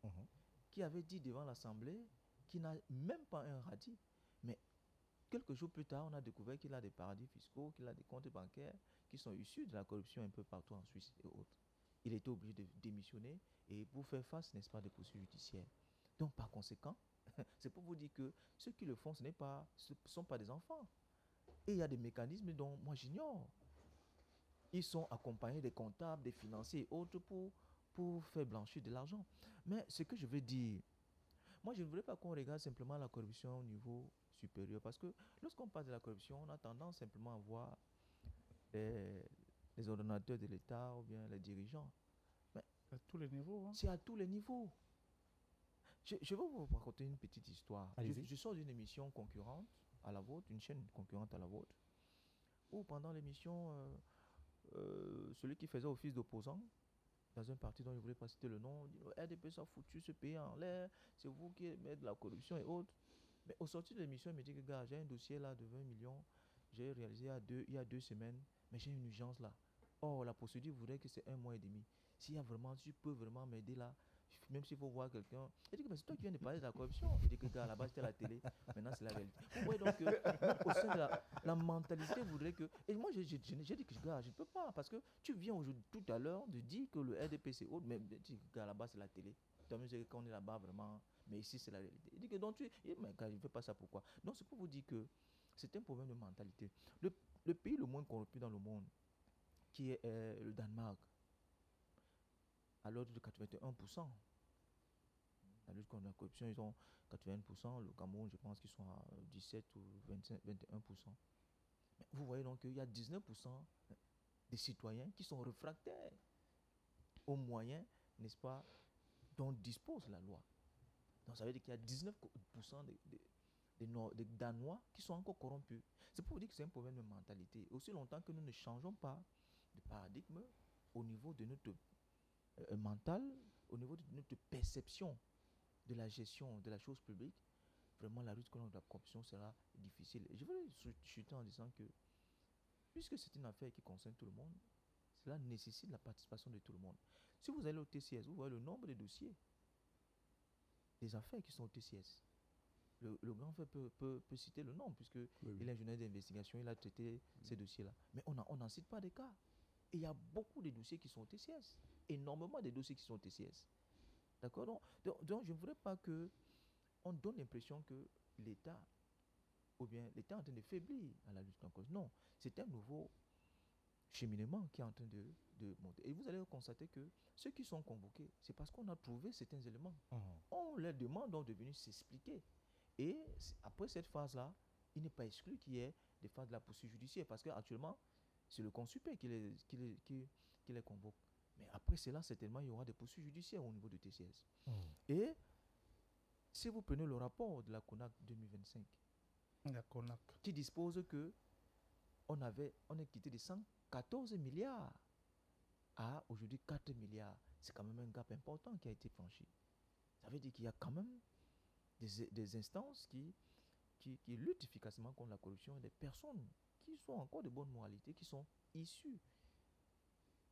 qui avait dit devant l'Assemblée qu'il n'a même pas un radis. Mais quelques jours plus tard, on a découvert qu'il a des paradis fiscaux, qu'il a des comptes bancaires qui sont issus de la corruption un peu partout en Suisse et autres. Il était obligé de démissionner et pour faire face, n'est-ce pas, des poursuites judiciaires. Donc, par conséquent, c'est pour vous dire que ceux qui le font, ce ne sont pas des enfants. Et il y a des mécanismes dont moi j'ignore. Ils sont accompagnés des comptables, des financiers et autres pour faire blanchir de l'argent. Mais ce que je veux dire, moi je ne voudrais pas qu'on regarde simplement la corruption au niveau supérieur, parce que lorsqu'on parle de la corruption, on a tendance simplement à voir les ordonnateurs de l'État ou bien les dirigeants. Mais À tous les niveaux. Hein. c'est à tous les niveaux. Je vais vous raconter une petite histoire. Allez-y. Je sors d'une émission concurrente à la vôtre, une chaîne concurrente à la vôtre, où pendant l'émission, celui qui faisait office d'opposant dans un parti dont je ne voulais pas citer le nom, dit RDPC a foutu ce pays en l'air, c'est vous qui mettez de la corruption et autres. Mais au sortir de l'émission, il me dit que gars, j'ai un dossier là de 20 millions, j'ai réalisé il y a 2 semaines, mais j'ai une urgence là. Or, la procédure voudrait que c'est 1 mois et demi. S'il y a vraiment, si tu peux vraiment m'aider là, même s'il faut voir quelqu'un. Il dit que c'est toi qui viens de parler de la corruption. Il dit que gars, là-bas c'était la télé, maintenant c'est la réalité. Vous voyez donc même au sein de la mentalité voudrait que. Et moi j'ai dit que gars, je ne peux pas, parce que tu viens tout à l'heure de dire que le RDP c'est autre, mais tu dis que gars, là-bas c'est la télé. Tant mieux c'est qu'on est là-bas vraiment, mais ici c'est la réalité. Il dit que donc mais gars, je ne fais pas ça pourquoi. Donc c'est pour vous dire que c'est un problème de mentalité. Le pays le moins corrompu dans le monde, qui est le Danemark, à l'ordre de 81%. La lutte contre la corruption, ils ont 81%. Le Cameroun, je pense qu'ils sont à 17 ou 25, 21%. Mais vous voyez donc qu'il y a 19% des citoyens qui sont réfractaires aux moyens, n'est-ce pas, dont dispose la loi. Donc ça veut dire qu'il y a 19% des Danois qui sont encore corrompus. C'est pour vous dire que c'est un problème de mentalité. Aussi longtemps que nous ne changeons pas de paradigme au niveau de notre mental, au niveau de notre perception de la gestion de la chose publique, vraiment la lutte contre la corruption sera difficile. Et je voulais chuter en disant que, puisque c'est une affaire qui concerne tout le monde, cela nécessite la participation de tout le monde. Si vous allez au TCS, vous voyez le nombre de dossiers, des affaires qui sont au TCS. Le grand frère peut citer le nom, puisque il est ingénieur d'investigation, il a traité ces dossiers-là. Mais on n'en cite pas des cas. Et il y a beaucoup de dossiers qui sont au TCS. Énormément de dossiers qui sont au TCS. D'accord? Donc je ne voudrais pas qu'on donne l'impression que l'État, ou bien l'État est en train de faiblir à la lutte contre la corruption. Non, c'est un nouveau cheminement qui est en train de monter. Et vous allez constater que ceux qui sont convoqués, c'est parce qu'on a trouvé certains éléments. On leur demande donc de venir s'expliquer. Et après cette phase-là, il n'est pas exclu qu'il y ait des phases de la poursuite judiciaire, parce qu'actuellement, c'est le Consupé qui les convoque. Mais après cela, certainement, il y aura des poursuites judiciaires au niveau du TCS. Et si vous prenez le rapport de la CONAC 2025, La CONAC, qui dispose que on est quitté de 114 milliards à aujourd'hui 4 milliards. C'est quand même un gap important qui a été franchi. Ça veut dire qu'il y a quand même des instances qui luttent efficacement contre la corruption et des personnes qui sont encore de bonne moralité, qui sont issues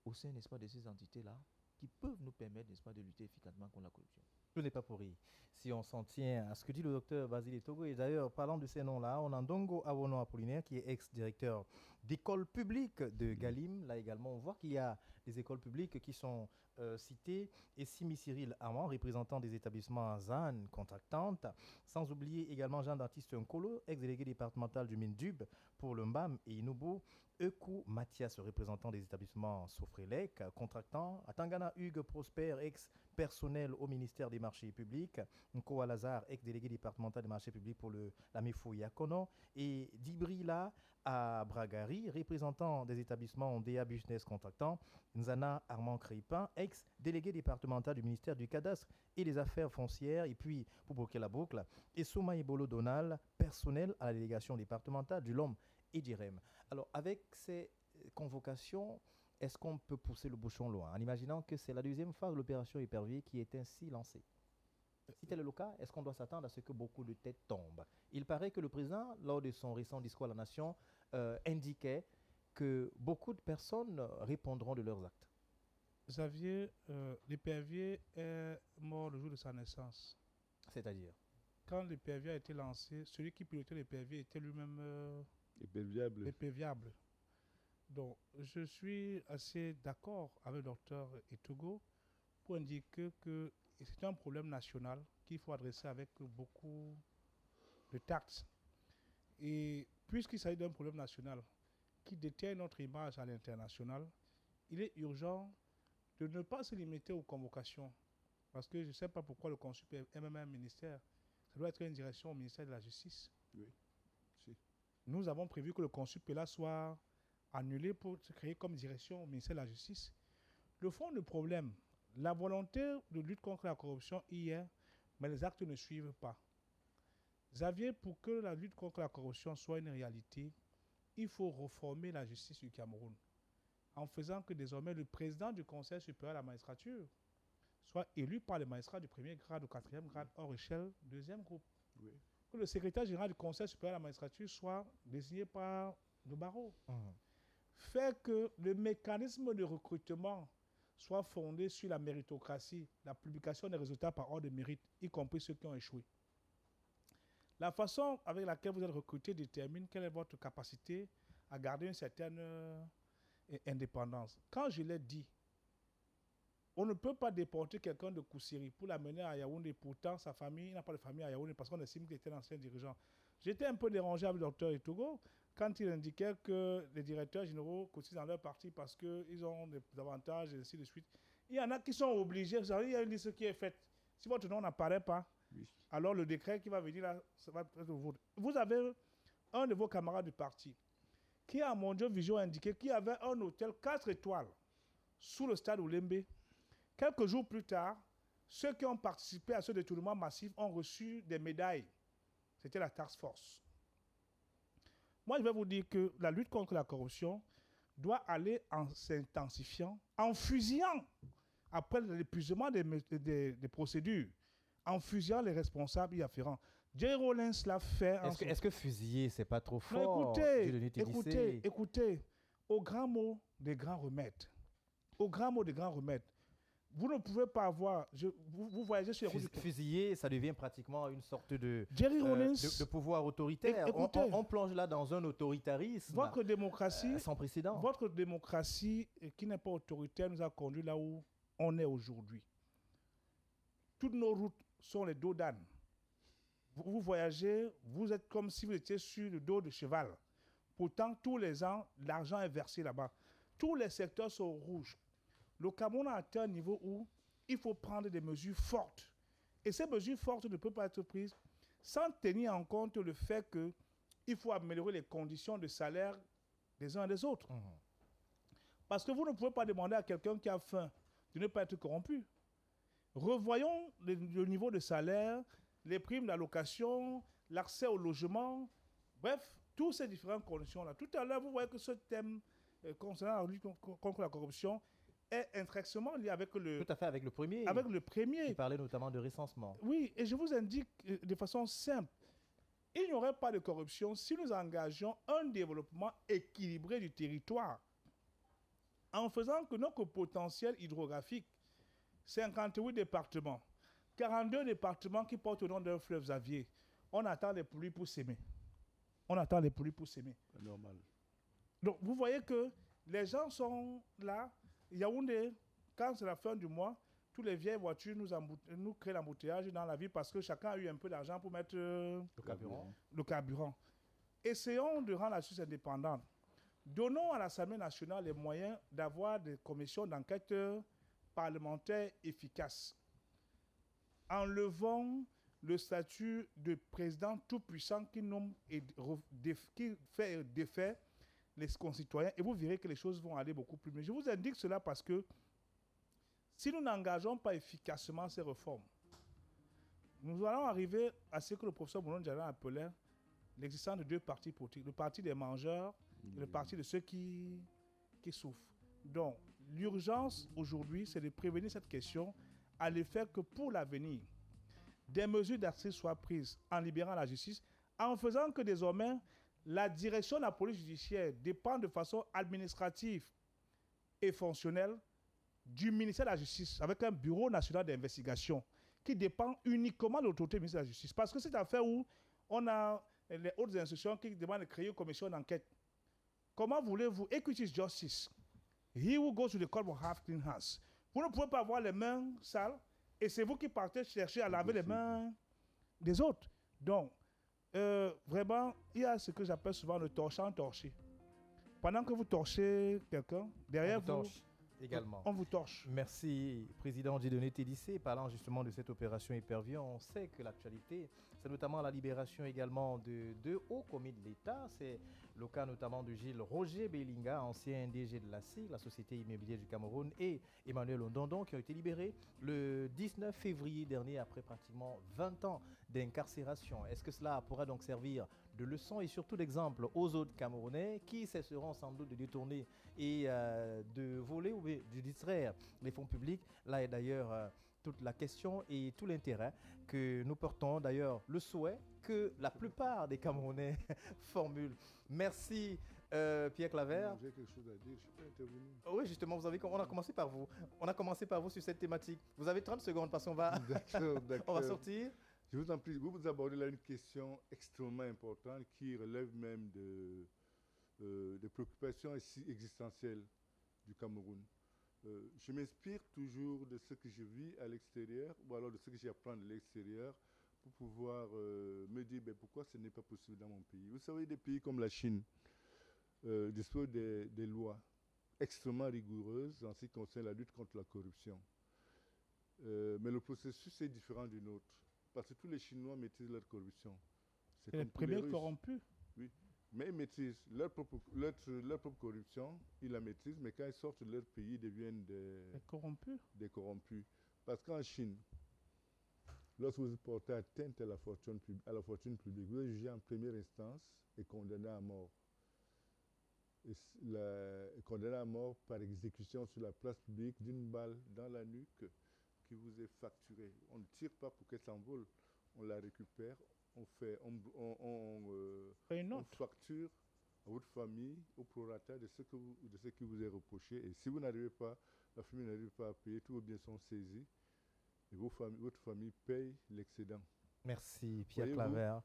au sein, n'est-ce pas, de ces entités-là, qui peuvent nous permettre, n'est-ce pas, de lutter efficacement contre la corruption. Tout n'est pas pour rire. Si on s'en tient à ce que dit le docteur Basile Togo, et d'ailleurs, parlant de ces noms-là, on a Ndongo Awono Apollinaire, qui est ex-directeur d'école publique de Galim. Là également, on voit qu'il y a des écoles publiques qui sont citées. Et Simi Cyril Amand, représentant des établissements ZAN contractantes. Sans oublier également Jean-Baptiste Nkolo, ex-délégué départemental du MINDUB pour le MBAM et Inubu. Eukou Mathias, représentant des établissements Sofrelec, contractant. Atangana Hugues Prosper, ex-personnel au ministère des Marchés publics. Nkoa Lazare, ex-délégué départemental des Marchés publics pour la MEFO Yakono. Et Dibrila à Bragari, représentant des établissements DA Business contractant. Nzana Armand Crépin, ex-délégué départemental du ministère du Cadastre et des Affaires foncières. Et puis, pour boucler la boucle, et Souma Ibolo Donal, personnel à la délégation départementale du LOM et d'IREM. Alors, avec ces convocations, est-ce qu'on peut pousser le bouchon loin en imaginant que c'est la deuxième phase de l'opération Épervier qui est ainsi lancée? Si tel est le cas, est-ce qu'on doit s'attendre à ce que beaucoup de têtes tombent? Il paraît que le président, lors de son récent discours à la nation, indiquait que beaucoup de personnes répondront de leurs actes. Xavier, l'Épervier est mort le jour de sa naissance. C'est-à-dire? Quand l'Épervier a été lancé, celui qui pilotait l'Épervier était lui-même éperviable. Donc, je suis assez d'accord avec le docteur Etogo pour indiquer que c'est un problème national qu'il faut adresser avec beaucoup de tact. Et puisqu'il s'agit d'un problème national qui détient notre image à l'international, il est urgent de ne pas se limiter aux convocations. Parce que je ne sais pas pourquoi le Consup est même un ministère. Ça doit être une direction au ministère de la Justice. Oui. Si. Nous avons prévu que le Consup là soit annulé pour se créer comme direction au ministère de la Justice. Le fond du problème, la volonté de lutte contre la corruption hier, mais les actes ne suivent pas. Xavier, pour que la lutte contre la corruption soit une réalité, il faut réformer la justice du Cameroun en faisant que désormais le président du Conseil supérieur à la magistrature soit élu par les magistrats du premier grade au quatrième grade hors échelle, deuxième groupe. Oui. Que le secrétaire général du Conseil supérieur à la magistrature soit désigné par le barreau. Faire que le mécanisme de recrutement soit fondé sur la méritocratie, la publication des résultats par ordre de mérite, y compris ceux qui ont échoué. La façon avec laquelle vous êtes recruté détermine quelle est votre capacité à garder une certaine indépendance. Quand je l'ai dit, on ne peut pas déporter quelqu'un de Koussiri pour l'amener à Yaoundé. Pourtant, sa famille, il n'a pas de famille à Yaoundé parce qu'on estime qu'il était l'ancien dirigeant. J'étais un peu dérangé avec le docteur Etogo quand il indiquait que les directeurs généraux cotisent dans leur parti parce qu'ils ont des avantages et ainsi de suite. Il y en a qui sont obligés. Vous savez, il y a une liste qui est faite. Si votre nom n'apparaît pas, oui, alors le décret qui va venir là, ça va être le vôtre. Vous avez un de vos camarades du parti qui a à Mondial Vision indiqué qu'il y avait un hôtel 4 étoiles sous le stade Oulembe. Quelques jours plus tard, ceux qui ont participé à ce détournement massif ont reçu des médailles. C'était la task force. Moi, je vais vous dire que la lutte contre la corruption doit aller en s'intensifiant, en fusillant, après l'épuisement des procédures, en fusillant les responsables y afférents. Jerry Rawlings l'a fait. Est-ce que fusiller, c'est pas trop fort? Non, écoutez, au grand mot des grands remèdes. Au grand mot des grands remèdes. Vous ne pouvez pas avoir... vous voyagez sur les routes... Fusiller, ça devient pratiquement une sorte de pouvoir autoritaire. On plonge là dans un autoritarisme votre démocratie, sans précédent. Votre démocratie, qui n'est pas autoritaire, nous a conduit là où on est aujourd'hui. Toutes nos routes sont les dos d'âne. Vous voyagez, vous êtes comme si vous étiez sur le dos de cheval. Pourtant, tous les ans, l'argent est versé là-bas. Tous les secteurs sont rouges. Le Cameroun a atteint un niveau où il faut prendre des mesures fortes. Et ces mesures fortes ne peuvent pas être prises sans tenir en compte le fait qu'il faut améliorer les conditions de salaire des uns et des autres. Parce que vous ne pouvez pas demander à quelqu'un qui a faim de ne pas être corrompu. Revoyons le niveau de salaire, les primes d'allocation, l'accès au logement, bref, toutes ces différentes conditions-là. Tout à l'heure, vous voyez que ce thème concernant la lutte contre la corruption est intrinsèquement lié avec le... Tout à fait, avec le premier. Avec le premier. Qui parlait notamment de recensement. Oui, et je vous indique de façon simple, il n'y aurait pas de corruption si nous engageons un développement équilibré du territoire en faisant que notre potentiel hydrographique, 58 départements, 42 départements qui portent le nom d'un fleuve Xavier, on attend les pluies pour s'aimer. On attend les pluies pour s'aimer. C'est normal. Donc, vous voyez que les gens sont là. Yaoundé, quand c'est la fin du mois, toutes les vieilles voitures nous créent l'embouteillage dans la ville parce que chacun a eu un peu d'argent pour mettre le carburant. Essayons de rendre la justice indépendante. Donnons à l'Assemblée nationale les moyens d'avoir des commissions d'enquête parlementaires efficaces. Enlevons le statut de président tout-puissant qui nomme qui fait défaire les concitoyens, et vous verrez que les choses vont aller beaucoup plus mieux. Je vous indique cela parce que si nous n'engageons pas efficacement ces réformes, nous allons arriver à ce que le professeur Bounon Djala appelait l'existence de deux partis politiques, le parti des mangeurs et le parti de ceux qui souffrent. Donc, l'urgence aujourd'hui, c'est de prévenir cette question à l'effet que pour l'avenir, des mesures d'accès soient prises en libérant la justice, en faisant que désormais, la direction de la police judiciaire dépend de façon administrative et fonctionnelle du ministère de la Justice, avec un bureau national d'investigation qui dépend uniquement de l'autorité du ministère de la Justice. Parce que c'est une affaire où on a les hautes institutions qui demandent de créer une commission d'enquête. Comment voulez-vous, Equity Justice, he who goes to the court will have clean hands. Vous ne pouvez pas avoir les mains sales et c'est vous qui partez chercher à laver les mains des autres. Donc, vraiment, il y a ce que j'appelle souvent le torchant-torché. Pendant que vous torchez quelqu'un, derrière vous, également. On vous torche. Merci, Président Dieudonné Tédissé. Parlant justement de cette opération Épervier, on sait que l'actualité, c'est notamment la libération également de deux hauts commis de l'État. C'est Le cas notamment de Gilles Roger Bellinga, ancien DG de la CIC, la Société immobilière du Cameroun, et Emmanuel Ondondon, qui ont été libérés le 19 février dernier après pratiquement 20 ans d'incarcération. Est-ce que cela pourra donc servir de leçon et surtout d'exemple aux autres Camerounais qui cesseront sans doute de détourner et de voler ou de distraire les fonds publics? Là est d'ailleurs toute la question et tout l'intérêt que nous portons, d'ailleurs le souhait que la plupart des Camerounais formulent. Merci Pierre Claver. J'ai quelque chose à dire, je peux intervenir. Oui, justement, on a commencé par vous. On a commencé par vous sur cette thématique. Vous avez 30 secondes parce qu'on va, on va sortir. Je vous en prie, vous abordez là une question extrêmement importante qui relève même de préoccupations existentielles du Cameroun. Je m'inspire toujours de ce que je vis à l'extérieur ou alors de ce que j'apprends de l'extérieur pour pouvoir me dire pourquoi ce n'est pas possible dans mon pays. Vous savez, des pays comme la Chine disposent des lois extrêmement rigoureuses en ce qui concerne la lutte contre la corruption. Mais le processus est différent du nôtre parce que tous les Chinois maîtrisent leur corruption. C'est les premiers corrompus. Oui. Mais ils maîtrisent leur propre corruption, ils la maîtrisent, mais quand ils sortent de leur pays, ils deviennent des corrompus. Parce qu'en Chine, lorsque vous portez atteinte à la fortune publique, vous êtes jugé en première instance et condamné à mort. Condamné à mort par exécution sur la place publique d'une balle dans la nuque qui vous est facturée. On ne tire pas pour qu'elle s'envole, on la récupère. On facture à votre famille au prorata de ce qui vous est reproché. Et si vous n'arrivez pas, la famille n'arrive pas à payer, tous vos biens sont saisis et votre famille paye l'excédent. Merci Pierre Claver.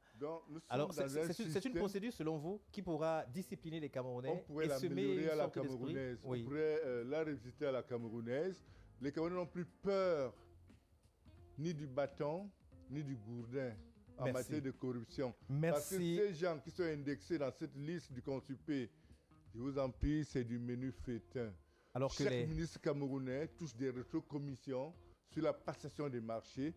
Alors c'est une procédure selon vous qui pourra discipliner les Camerounais. On pourrait l'améliorer à la camerounaise. Oui. On pourrait la revisiter à la camerounaise. Les Camerounais n'ont plus peur ni du bâton ni du gourdin en matière de corruption. Merci. Parce que ces gens qui sont indexés dans cette liste du Consupé, je vous en prie, c'est du menu fétin. Alors que chaque ministre camerounais touche des rétrocommissions sur la passation des marchés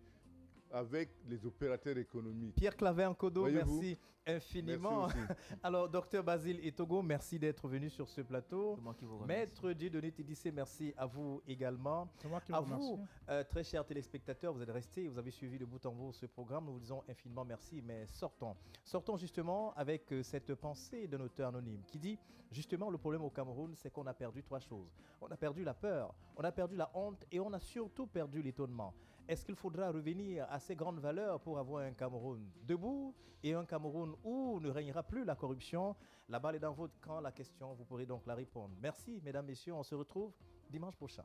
avec les opérateurs économiques. Pierre Claver Nkodo, merci infiniment. Merci. Alors, docteur Basile Etogo, merci d'être venu sur ce plateau. C'est moi qui vous remercie. Maître Dieudonné Tidissé, merci à vous également. C'est moi qui vous remercie. Très chers téléspectateurs, vous êtes restés, vous avez suivi de bout en bout ce programme. Nous vous disons infiniment merci, mais sortons. Sortons justement avec cette pensée d'un auteur anonyme qui dit, justement, le problème au Cameroun, c'est qu'on a perdu 3 choses. On a perdu la peur, on a perdu la honte et on a surtout perdu l'étonnement. Est-ce qu'il faudra revenir à ces grandes valeurs pour avoir un Cameroun debout et un Cameroun où ne régnera plus la corruption? La balle est dans votre camp, la question, vous pourrez donc la répondre. Merci, mesdames, messieurs, on se retrouve dimanche prochain.